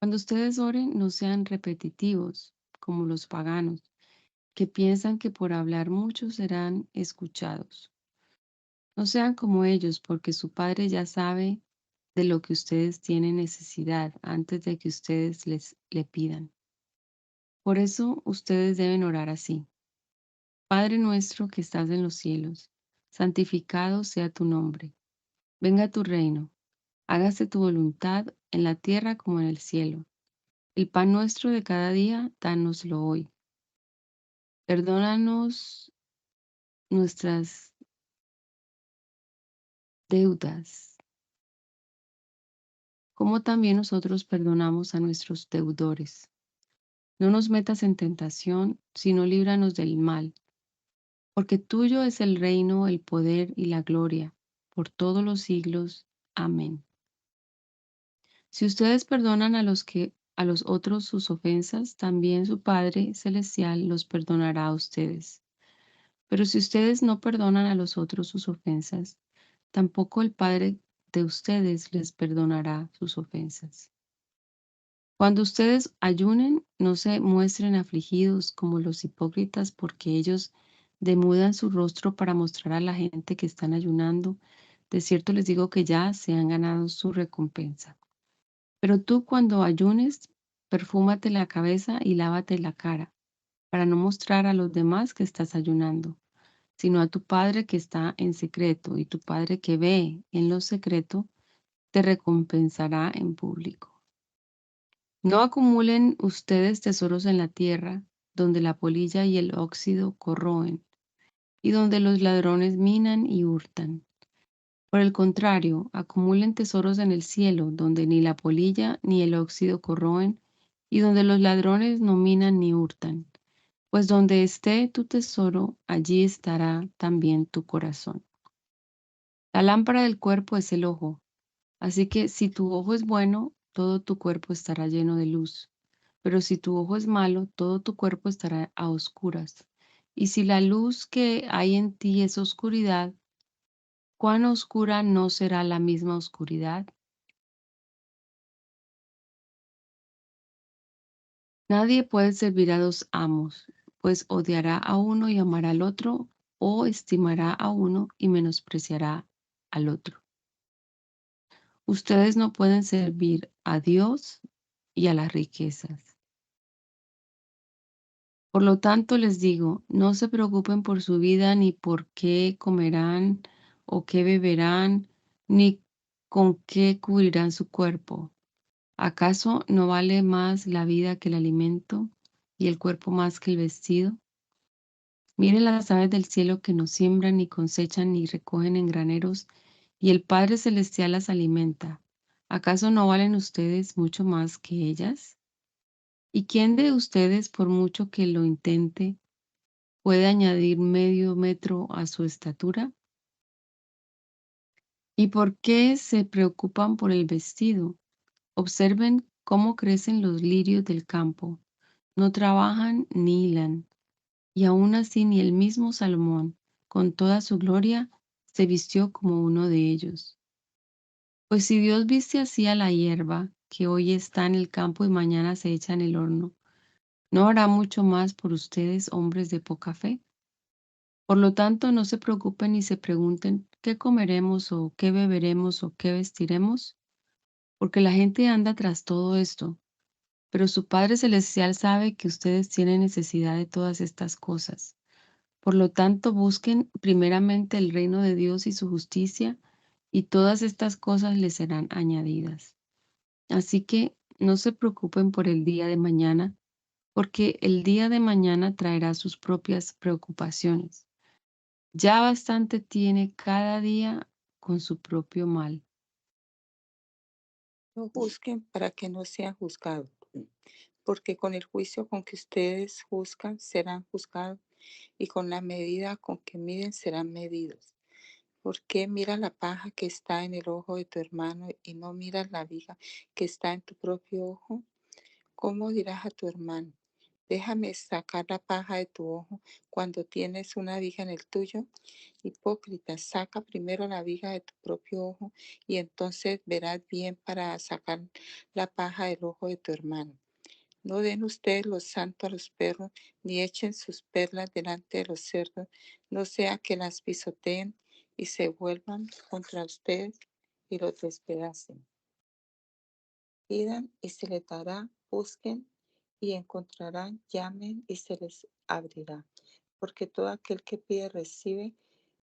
Speaker 2: Cuando ustedes oren, no sean repetitivos como los paganos, que piensan que por hablar mucho serán escuchados. No sean como ellos, porque su Padre ya sabe de lo que ustedes tienen necesidad antes de que ustedes le pidan. Por eso ustedes deben orar así. Padre nuestro que estás en los cielos, santificado sea tu nombre. Venga tu reino. Hágase tu voluntad en la tierra como en el cielo. El pan nuestro de cada día, dánoslo hoy. Perdónanos nuestras deudas, como también nosotros perdonamos a nuestros deudores. No nos metas en tentación, sino líbranos del mal, porque tuyo es el reino, el poder y la gloria, por todos los siglos. Amén. Si ustedes perdonan a los otros sus ofensas, también su Padre celestial los perdonará a ustedes. Pero si ustedes no perdonan a los otros sus ofensas, tampoco el Padre de ustedes les perdonará sus ofensas. Cuando ustedes ayunen, no se muestren afligidos como los hipócritas, porque ellos demudan su rostro para mostrar a la gente que están ayunando. De cierto les digo que ya se han ganado su recompensa. Pero tú cuando ayunes, perfúmate la cabeza y lávate la cara, para no mostrar a los demás que estás ayunando, sino a tu Padre que está en secreto, y tu Padre que ve en lo secreto te recompensará en público. No acumulen ustedes tesoros en la tierra, donde la polilla y el óxido corroen, y donde los ladrones minan y hurtan. Por el contrario, acumulen tesoros en el cielo, donde ni la polilla ni el óxido corroen, y donde los ladrones no minan ni hurtan. Pues donde esté tu tesoro, allí estará también tu corazón. La lámpara del cuerpo es el ojo, así que si tu ojo es bueno, todo tu cuerpo estará lleno de luz. Pero si tu ojo es malo, todo tu cuerpo estará a oscuras. Y si la luz que hay en ti es oscuridad, ¿cuán oscura no será la misma oscuridad? Nadie puede servir a dos amos, pues odiará a uno y amará al otro, o estimará a uno y menospreciará al otro. Ustedes no pueden servir a Dios y a las riquezas. Por lo tanto, les digo, no se preocupen por su vida, ni por qué comerán o qué beberán, ni con qué cubrirán su cuerpo. ¿Acaso no vale más la vida que el alimento y el cuerpo más que el vestido? Miren las aves del cielo que no siembran, ni cosechan, ni recogen en graneros, y el Padre Celestial las alimenta. ¿Acaso no valen ustedes mucho más que ellas? ¿Y quién de ustedes, por mucho que lo intente, puede añadir medio metro a su estatura? ¿Y por qué se preocupan por el vestido? Observen cómo crecen los lirios del campo. No trabajan ni hilan. Y aun así ni el mismo Salomón, con toda su gloria, se vistió como uno de ellos. Pues si Dios viste así a la hierba, que hoy está en el campo y mañana se echa en el horno, ¿no hará mucho más por ustedes, hombres de poca fe? Por lo tanto, no se preocupen ni se pregunten qué comeremos o qué beberemos o qué vestiremos, porque la gente anda tras todo esto, pero su Padre Celestial sabe que ustedes tienen necesidad de todas estas cosas. Por lo tanto, busquen primeramente el reino de Dios y su justicia, y todas estas cosas les serán añadidas. Así que no se preocupen por el día de mañana, porque el día de mañana traerá sus propias preocupaciones. Ya bastante tiene cada día con su propio mal.
Speaker 3: No juzguen para que no sean juzgados, porque con el juicio con que ustedes juzgan serán juzgados y con la medida con que miden serán medidos. ¿Por qué miras la paja que está en el ojo de tu hermano y no miras la viga que está en tu propio ojo? ¿Cómo dirás a tu hermano, déjame sacar la paja de tu ojo cuando tienes una viga en el tuyo? Hipócrita, saca primero la viga de tu propio ojo y entonces verás bien para sacar la paja del ojo de tu hermano. No den ustedes los santos a los perros, ni echen sus perlas delante de los cerdos, no sea que las pisoteen y se vuelvan contra ustedes y los despedacen. Pidan y se les dará, busquen y encontrarán, llamen y se les abrirá. Porque todo aquel que pide recibe,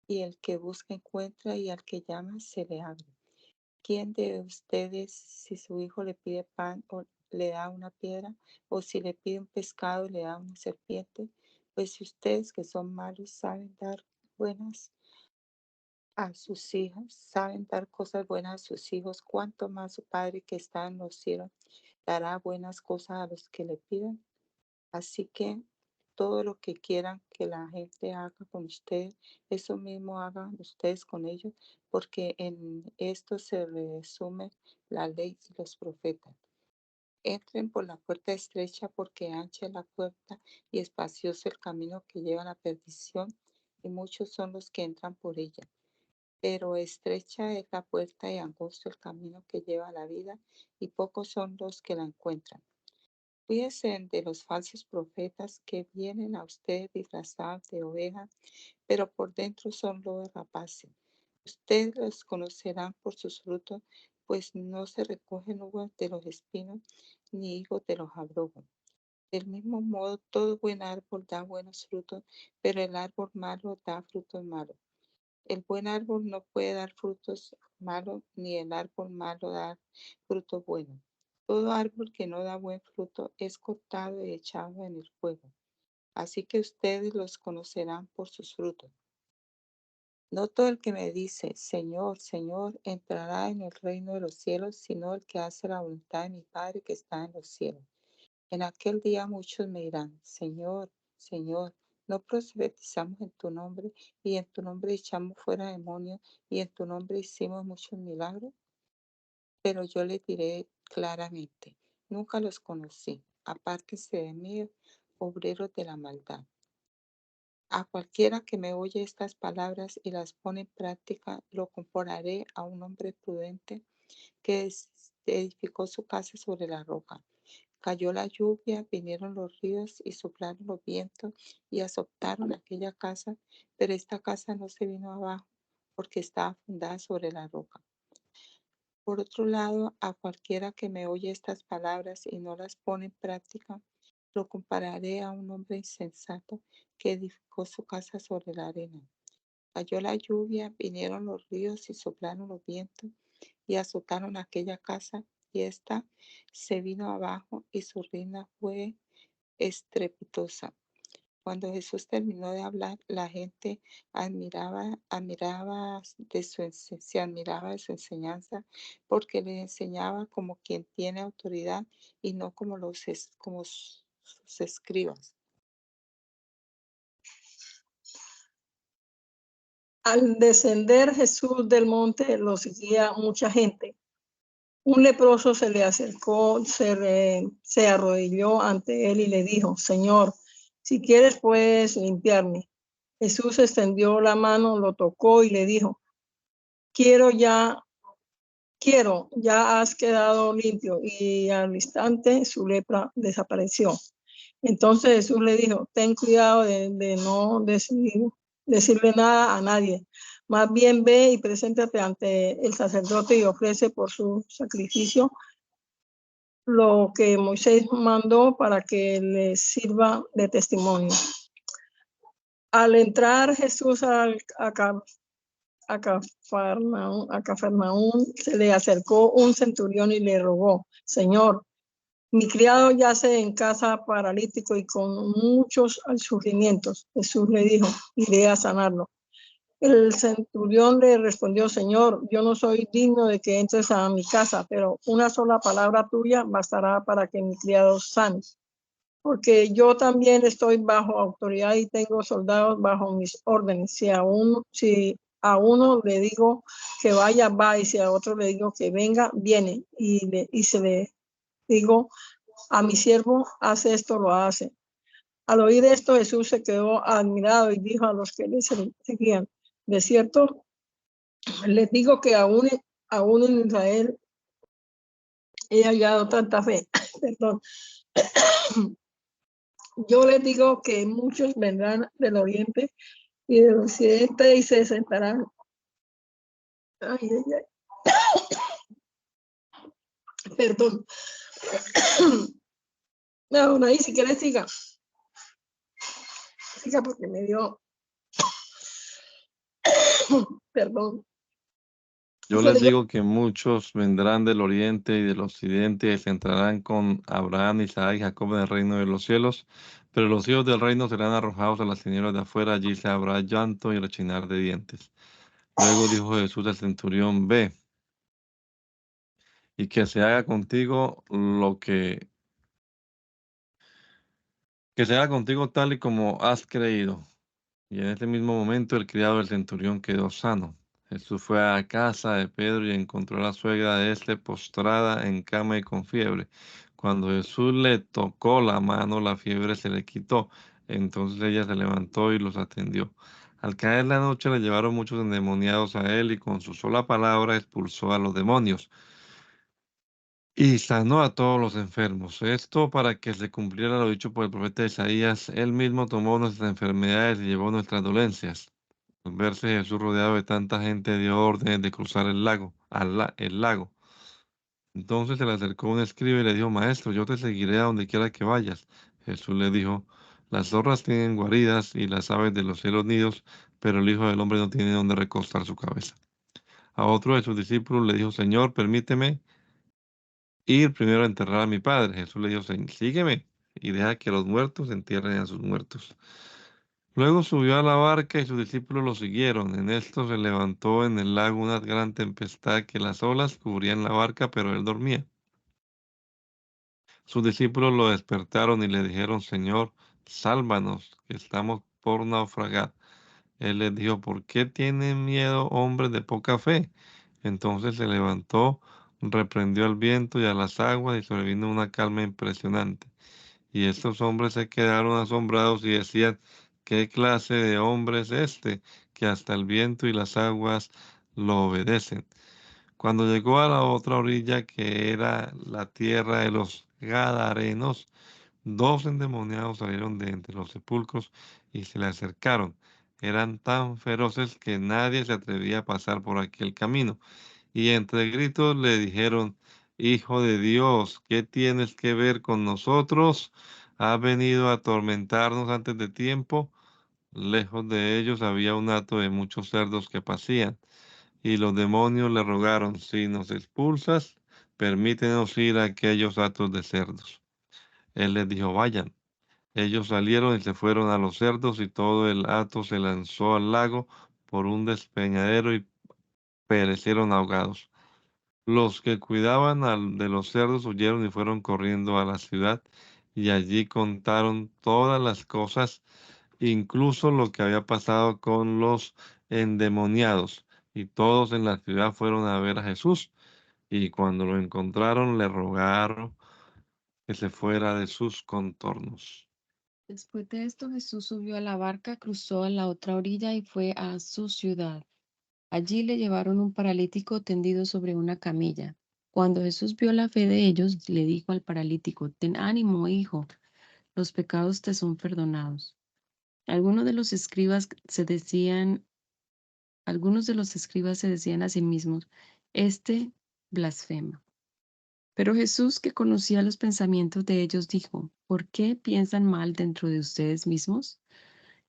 Speaker 3: y el que busca encuentra, y al que llama se le abre. ¿Quién de ustedes, si su hijo le pide pan, o le da una piedra, o si le pide un pescado, le da una serpiente? Pues si ustedes que son malos saben dar buenas a sus hijos, saben dar cosas buenas a sus hijos, cuánto más su Padre que está en los cielos dará buenas cosas a los que le pidan. Así que todo lo que quieran que la gente haga con ustedes, eso mismo hagan ustedes con ellos, porque en esto se resume la ley y los profetas. Entren por la puerta estrecha, porque ancha es la puerta y espacioso el camino que lleva a la perdición, y muchos son los que entran por ella. Pero estrecha es la puerta y angosto el camino que lleva a la vida, y pocos son los que la encuentran. Cuídense de los falsos profetas que vienen a ustedes disfrazados de ovejas, pero por dentro son lobos rapaces. Ustedes los conocerán por sus frutos, pues no se recogen uvas de los espinos ni higos de los abrojos. Del mismo modo, todo buen árbol da buenos frutos, pero el árbol malo da frutos malos. El buen árbol no puede dar frutos malos, ni el árbol malo dar frutos buenos. Todo árbol que no da buen fruto es cortado y echado en el fuego. Así que ustedes los conocerán por sus frutos. No todo el que me dice, Señor, Señor, entrará en el reino de los cielos, sino el que hace la voluntad de mi Padre que está en los cielos. En aquel día muchos me dirán, Señor, Señor, no profetizamos en tu nombre, y en tu nombre echamos fuera demonios, y en tu nombre hicimos muchos milagros. Pero yo les diré claramente, nunca los conocí. Apártense de mí, obreros de la maldad. A cualquiera que me oye estas palabras y las pone en práctica, lo compararé a un hombre prudente que edificó su casa sobre la roca. Cayó la lluvia, vinieron los ríos y soplaron los vientos y azotaron aquella casa, pero esta casa no se vino abajo porque estaba fundada sobre la roca. Por otro lado, a cualquiera que me oye estas palabras y no las pone en práctica, lo compararé a un hombre insensato que edificó su casa sobre la arena. Cayó la lluvia, vinieron los ríos y soplaron los vientos y azotaron aquella casa, y ésta se vino abajo y su ruina fue estrepitosa. Cuando Jesús terminó de hablar, la gente se admiraba de su enseñanza, porque le enseñaba como quien tiene autoridad y no como sus escribas.
Speaker 4: Al descender Jesús del monte lo seguía mucha gente. Un leproso se le acercó, se arrodilló ante él y le dijo: Señor, si quieres puedes limpiarme. Jesús extendió la mano, lo tocó y le dijo: ya has quedado limpio. Y al instante su lepra desapareció. Entonces Jesús le dijo: ten cuidado de no decirle nada a nadie. Más bien ve y preséntate ante el sacerdote y ofrece por su sacrificio lo que Moisés mandó para que le sirva de testimonio. Al entrar Jesús a Cafarnaúm, se le acercó un centurión y le rogó: Señor, mi criado yace en casa paralítico y con muchos sufrimientos. Jesús le dijo: iré a sanarlo. El centurión le respondió: Señor, yo no soy digno de que entres a mi casa, pero una sola palabra tuya bastará para que mi criado sane. Porque yo también estoy bajo autoridad y tengo soldados bajo mis órdenes. Si a uno le digo que vaya, va, y si a otro le digo que venga, viene. Y se le digo a mi siervo: haz esto, lo hace. Al oír esto, Jesús se quedó admirado y dijo a los que le seguían: de cierto, les digo que aún en Israel he hallado tanta fe. Perdón. Yo les digo que muchos vendrán del oriente y del occidente y se sentarán. Perdón. No, ahí si quieres siga. Siga porque me dio. Perdón.
Speaker 1: Yo les digo que muchos vendrán del oriente y del occidente y se entrarán con Abraham, Isaac y Jacob en el reino de los cielos, pero los hijos del reino serán arrojados a las tinieblas de afuera, allí se habrá llanto y rechinar de dientes. Luego dijo Jesús al centurión: ve, y que se haga contigo que se haga contigo tal y como has creído. Y en ese mismo momento el criado del centurión quedó sano. Jesús fue a casa de Pedro y encontró a la suegra de éste postrada en cama y con fiebre. Cuando Jesús le tocó la mano, la fiebre se le quitó. Entonces ella se levantó y los atendió. Al caer la noche le llevaron muchos endemoniados a él y con su sola palabra expulsó a los demonios y sanó a todos los enfermos. Esto para que se cumpliera lo dicho por el profeta Isaías: él mismo tomó nuestras enfermedades y llevó nuestras dolencias. Al verse Jesús rodeado de tanta gente, dio órdenes de cruzar el lago. Entonces se le acercó un escriba y le dijo: Maestro, yo te seguiré a donde quiera que vayas. Jesús le dijo: las zorras tienen guaridas y las aves de los cielos nidos, pero el Hijo del Hombre no tiene donde recostar su cabeza. A otro de sus discípulos le dijo: Señor, permíteme ir primero a enterrar a mi padre. Jesús le dijo: sígueme y deja que los muertos entierren a sus muertos. Luego subió a la barca y sus discípulos lo siguieron. En esto se levantó en el lago una gran tempestad, que las olas cubrían la barca, pero él dormía. Sus discípulos lo despertaron y le dijeron: Señor, sálvanos, que estamos por naufragar. Él les dijo: ¿por qué tienen miedo, hombres de poca fe? Entonces se levantó, reprendió al viento y a las aguas, y sobrevino una calma impresionante. Y estos hombres se quedaron asombrados y decían: ¿qué clase de hombre es este que hasta el viento y las aguas lo obedecen? Cuando llegó a la otra orilla, que era la tierra de los Gadarenos, dos endemoniados salieron de entre los sepulcros y se le acercaron. Eran tan feroces que nadie se atrevía a pasar por aquel camino. Y entre gritos le dijeron: Hijo de Dios, ¿qué tienes que ver con nosotros? ¿Has venido a atormentarnos antes de tiempo? Lejos de ellos había un hato de muchos cerdos que pasían, y los demonios le rogaron: Si nos expulsas, permítenos ir a aquellos hatos de cerdos. Él les dijo: Vayan. Ellos salieron y se fueron a los cerdos, y todo el hato se lanzó al lago por un despeñadero y perecieron ahogados. Los que cuidaban de los cerdos huyeron y fueron corriendo a la ciudad, y allí contaron todas las cosas, incluso lo que había pasado con los endemoniados. Y todos en la ciudad fueron a ver a Jesús, y cuando lo encontraron le rogaron que se fuera de sus contornos.
Speaker 2: Después de esto, Jesús subió a la barca, cruzó a la otra orilla y fue a su ciudad. Allí le llevaron un paralítico tendido sobre una camilla. Cuando Jesús vio la fe de ellos, le dijo al paralítico: Ten ánimo, hijo, los pecados te son perdonados. Algunos de los escribas se decían a sí mismos: Este blasfema. Pero Jesús, que conocía los pensamientos de ellos, dijo: ¿Por qué piensan mal dentro de ustedes mismos?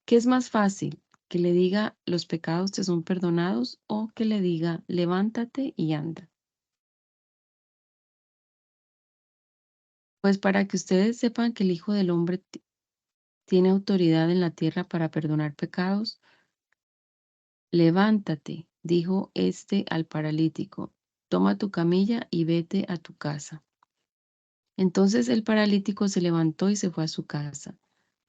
Speaker 2: ¿Qué es más fácil, que le diga los pecados te son perdonados, o que le diga levántate y anda? Pues para que ustedes sepan que el Hijo del Hombre tiene autoridad en la tierra para perdonar pecados, levántate, dijo este al paralítico, toma tu camilla y vete a tu casa. Entonces el paralítico se levantó y se fue a su casa.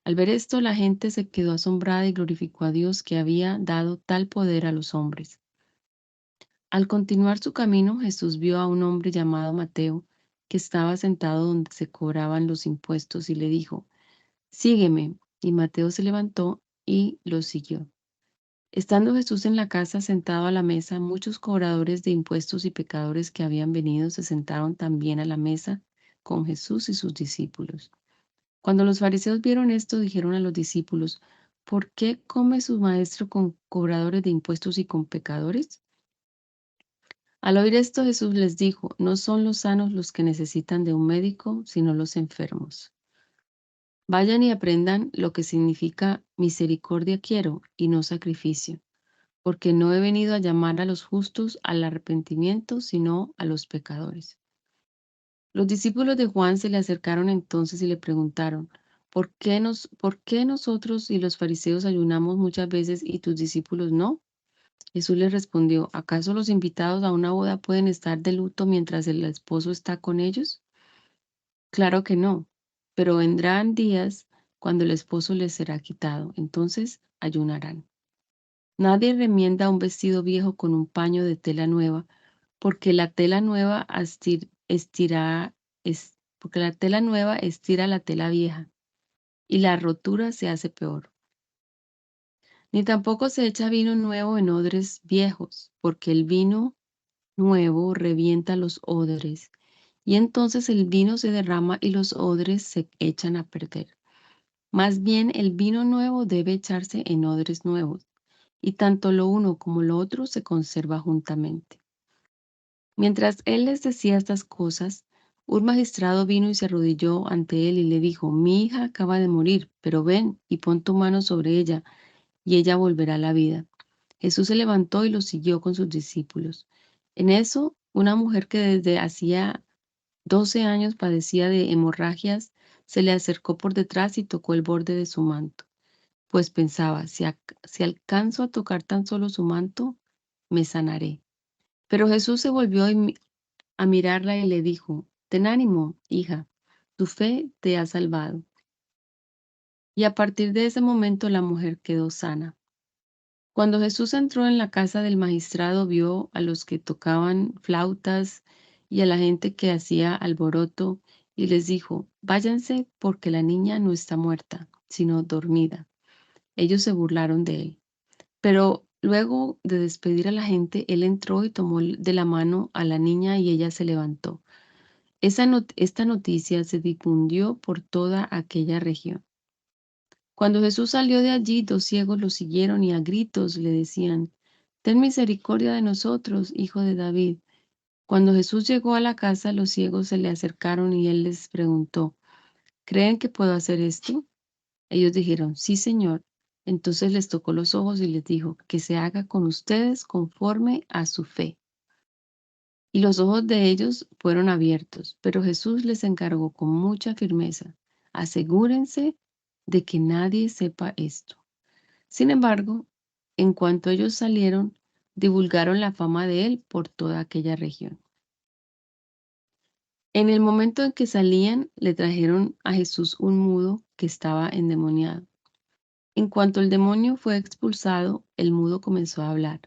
Speaker 2: Al ver esto, la gente se quedó asombrada y glorificó a Dios, que había dado tal poder a los hombres. Al continuar su camino, Jesús vio a un hombre llamado Mateo, que estaba sentado donde se cobraban los impuestos, y le dijo: Sígueme. Y Mateo se levantó y lo siguió. Estando Jesús en la casa sentado a la mesa, muchos cobradores de impuestos y pecadores que habían venido se sentaron también a la mesa con Jesús y sus discípulos. Cuando los fariseos vieron esto, dijeron a los discípulos: ¿Por qué come su maestro con cobradores de impuestos y con pecadores? Al oír esto, Jesús les dijo: No son los sanos los que necesitan de un médico, sino los enfermos. Vayan y aprendan lo que significa misericordia quiero y no sacrificio, porque no he venido a llamar a los justos al arrepentimiento, sino a los pecadores. Los discípulos de Juan se le acercaron entonces y le preguntaron: ¿Por qué nosotros y los fariseos ayunamos muchas veces y tus discípulos no? Jesús les respondió: ¿Acaso los invitados a una boda pueden estar de luto mientras el esposo está con ellos? Claro que no, pero vendrán días cuando el esposo les será quitado, entonces ayunarán. Nadie remienda un vestido viejo con un paño de tela nueva, porque la tela nueva porque la tela nueva estira la tela vieja, y la rotura se hace peor. Ni tampoco se echa vino nuevo en odres viejos, porque el vino nuevo revienta los odres, y entonces el vino se derrama y los odres se echan a perder. Más bien el vino nuevo debe echarse en odres nuevos, y tanto lo uno como lo otro se conserva juntamente. Mientras él les decía estas cosas, un magistrado vino y se arrodilló ante él y le dijo: Mi hija acaba de morir, pero ven y pon tu mano sobre ella, y ella volverá a la vida. Jesús se levantó y lo siguió con sus discípulos. En eso, una mujer que desde hacía 12 años padecía de hemorragias, se le acercó por detrás y tocó el borde de su manto, pues pensaba: si alcanzo a tocar tan solo su manto, me sanaré. Pero Jesús se volvió a mirarla y le dijo: Ten ánimo, hija, tu fe te ha salvado. Y a partir de ese momento la mujer quedó sana. Cuando Jesús entró en la casa del magistrado, vio a los que tocaban flautas y a la gente que hacía alboroto, y les dijo: Váyanse, porque la niña no está muerta, sino dormida. Ellos se burlaron de él. Pero luego de despedir a la gente, él entró y tomó de la mano a la niña y ella se levantó. Esta noticia se difundió por toda aquella región. Cuando Jesús salió de allí, 2 ciegos lo siguieron y a gritos le decían: Ten misericordia de nosotros, hijo de David. Cuando Jesús llegó a la casa, los ciegos se le acercaron y él les preguntó: ¿Creen que puedo hacer esto? Ellos dijeron: Sí, Señor. Entonces les tocó los ojos y les dijo: Que se haga con ustedes conforme a su fe. Y los ojos de ellos fueron abiertos, pero Jesús les encargó con mucha firmeza: Asegúrense de que nadie sepa esto. Sin embargo, en cuanto ellos salieron, divulgaron la fama de él por toda aquella región. En el momento en que salían, le trajeron a Jesús un mudo que estaba endemoniado. En cuanto el demonio fue expulsado, el mudo comenzó a hablar,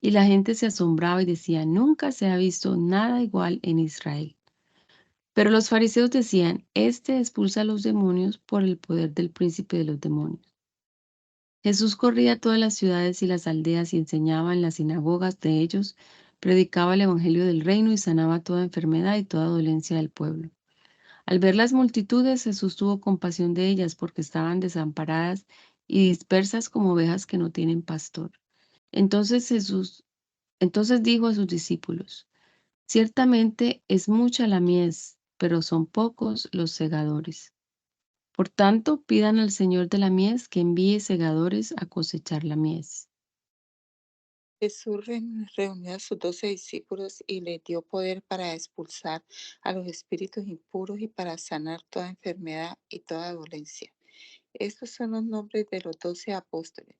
Speaker 2: y la gente se asombraba y decía: Nunca se ha visto nada igual en Israel. Pero los fariseos decían: Este expulsa a los demonios por el poder del príncipe de los demonios. Jesús corría todas las ciudades y las aldeas y enseñaba en las sinagogas de ellos, predicaba el evangelio del reino y sanaba toda enfermedad y toda dolencia del pueblo. Al ver las multitudes, Jesús tuvo compasión de ellas porque estaban desamparadas y dispersas como ovejas que no tienen pastor. Entonces dijo a sus discípulos: Ciertamente es mucha la mies, pero son pocos los segadores. Por tanto, pidan al Señor de la mies que envíe segadores a cosechar la mies.
Speaker 3: Jesús reunió a sus 12 discípulos y les dio poder para expulsar a los espíritus impuros y para sanar toda enfermedad y toda dolencia. Estos son los nombres de los 12 apóstoles.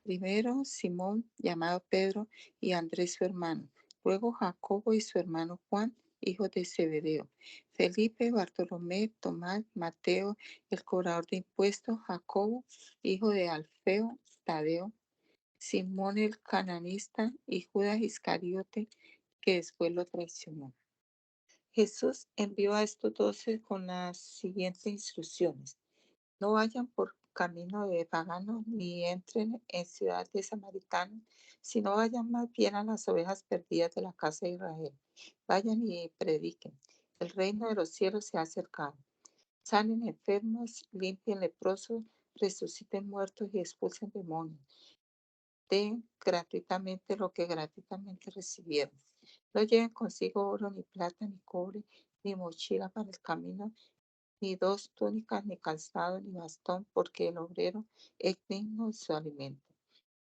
Speaker 3: Primero, Simón, llamado Pedro, y Andrés su hermano. Luego, Jacobo y su hermano Juan, hijos de Zebedeo. Felipe, Bartolomé, Tomás, Mateo, el cobrador de impuestos, Jacobo, hijo de Alfeo, Tadeo, Simón el cananista y Judas Iscariote, que después lo traicionó. Jesús envió a estos 12 con las siguientes instrucciones: No vayan por camino de paganos ni entren en ciudad de samaritanos, sino vayan más bien a las ovejas perdidas de la casa de Israel. Vayan y prediquen: El reino de los cielos se ha acercado. Sanen enfermos, limpien leprosos, resuciten muertos y expulsen demonios. Den gratuitamente lo que gratuitamente recibieron. No lleven consigo oro, ni plata, ni cobre, ni mochila para el camino, ni 2 túnicas, ni calzado, ni bastón, porque el obrero es digno de su alimento.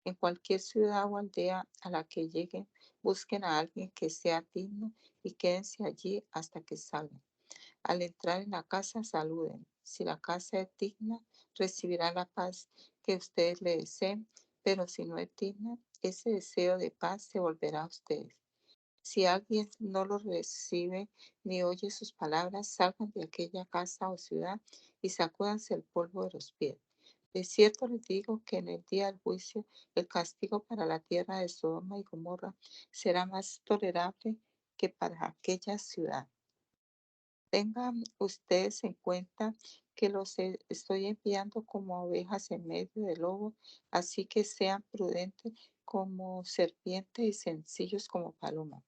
Speaker 3: En cualquier ciudad o aldea a la que lleguen, busquen a alguien que sea digno y quédense allí hasta que salgan. Al entrar en la casa, saluden. Si la casa es digna, recibirá la paz que ustedes le deseen, pero si no es digna, ese deseo de paz se volverá a ustedes. Si alguien no los recibe ni oye sus palabras, salgan de aquella casa o ciudad y sacúdanse el polvo de los pies. De cierto les digo que en el día del juicio el castigo para la tierra de Sodoma y Gomorra será más tolerable que para aquella ciudad. Tengan ustedes en cuenta que los estoy enviando como ovejas en medio de lobos, así que sean prudentes como serpientes y sencillos como palomas.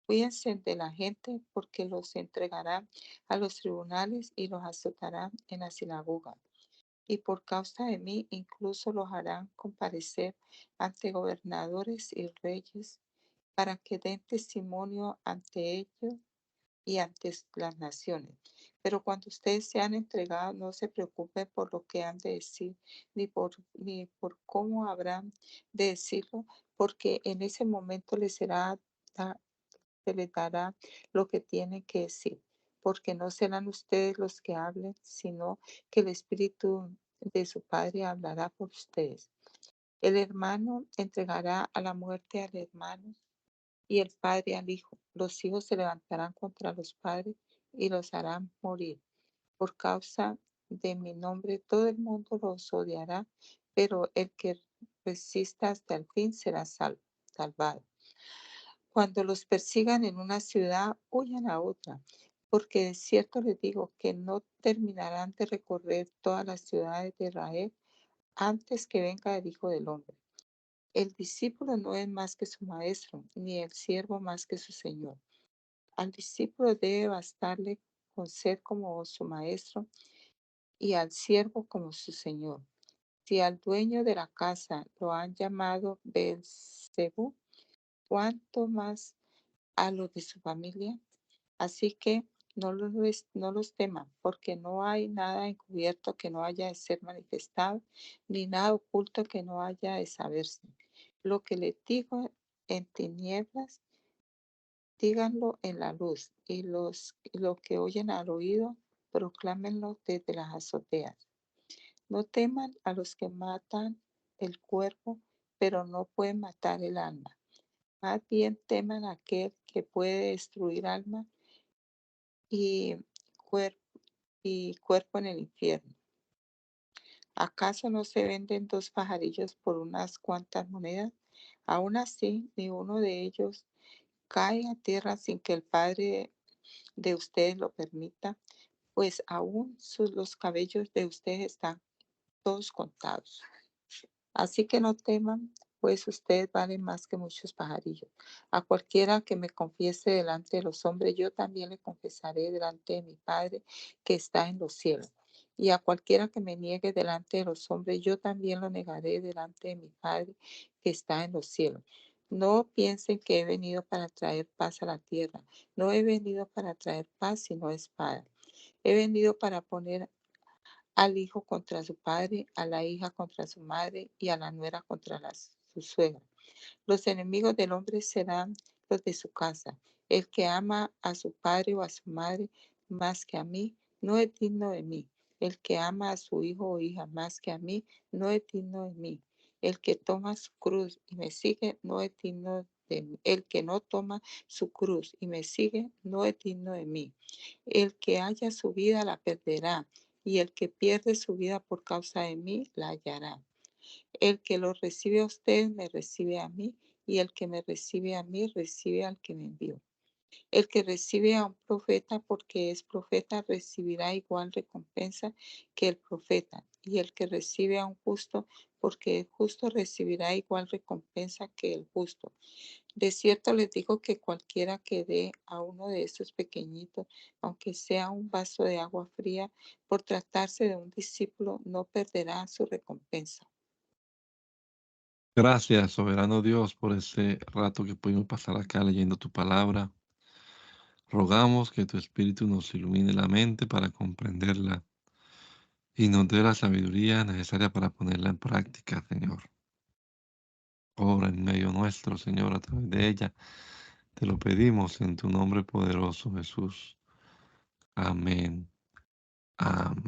Speaker 3: Cuídense de la gente porque los entregarán a los tribunales y los azotarán en la sinagoga. Y por causa de mí incluso los harán comparecer ante gobernadores y reyes para que den testimonio ante ellos y ante las naciones. Pero cuando ustedes sean entregados, no se preocupen por lo que han de decir, ni por cómo habrán de decirlo, porque en ese momento se les dará lo que tienen que decir, porque no serán ustedes los que hablen, sino que el Espíritu de su Padre hablará por ustedes. El hermano entregará a la muerte al hermano y el padre al hijo. Los hijos se levantarán contra los padres y los harán morir. Por causa de mi nombre, todo el mundo los odiará, pero el que resista hasta el fin será salvado. Cuando los persigan en una ciudad, huyan a otra, porque de cierto les digo que no terminarán de recorrer todas las ciudades de Israel antes que venga el Hijo del Hombre. El discípulo no es más que su maestro, ni el siervo más que su señor. Al discípulo debe bastarle con ser como su maestro y al siervo como su señor. Si al dueño de la casa lo han llamado Beelzebú, ¿cuánto más a los de su familia? Así que no los teman, porque no hay nada encubierto que no haya de ser manifestado, ni nada oculto que no haya de saberse. Lo que les digo en tinieblas, díganlo en la luz, y lo que oyen al oído, proclámenlo desde las azoteas. No teman a los que matan el cuerpo, pero no pueden matar el alma. Más bien teman a aquel que puede destruir alma y cuerpo en el infierno. ¿Acaso no se venden dos pajarillos por unas cuantas monedas? Aún así, ni uno de ellos cae a tierra sin que el Padre de ustedes lo permita, pues aún los cabellos de ustedes están todos contados. Así que no teman, pues ustedes valen más que muchos pajarillos. A cualquiera que me confiese delante de los hombres, yo también le confesaré delante de mi Padre que está en los cielos. Y a cualquiera que me niegue delante de los hombres, yo también lo negaré delante de mi Padre que está en los cielos. No piensen que he venido para traer paz a la tierra. No he venido para traer paz, sino espada. He venido para poner al hijo contra su padre, a la hija contra su madre y a la nuera contra su suegra. Los enemigos del hombre serán los de su casa. El que ama a su padre o a su madre más que a mí, no es digno de mí. El que ama a su hijo o hija más que a mí, no es digno de mí. El que toma su cruz y me sigue, no es digno de mí. El que no toma su cruz y me sigue, no es digno de mí. El que haya su vida la perderá, y el que pierde su vida por causa de mí la hallará. El que lo recibe a usted me recibe a mí, y el que me recibe a mí recibe al que me envió. El que recibe a un profeta porque es profeta recibirá igual recompensa que el profeta, y el que recibe a un justo porque es justo recibirá igual recompensa que el justo. De cierto les digo que cualquiera que dé a uno de estos pequeñitos, aunque sea un vaso de agua fría, por tratarse de un discípulo, no perderá su recompensa.
Speaker 1: Gracias, soberano Dios, por ese rato que pudimos pasar acá leyendo tu palabra. Rogamos que tu Espíritu nos ilumine la mente para comprenderla y nos dé la sabiduría necesaria para ponerla en práctica, Señor. Obra en medio nuestro, Señor, a través de ella. Te lo pedimos en tu nombre poderoso, Jesús. Amén. Amén.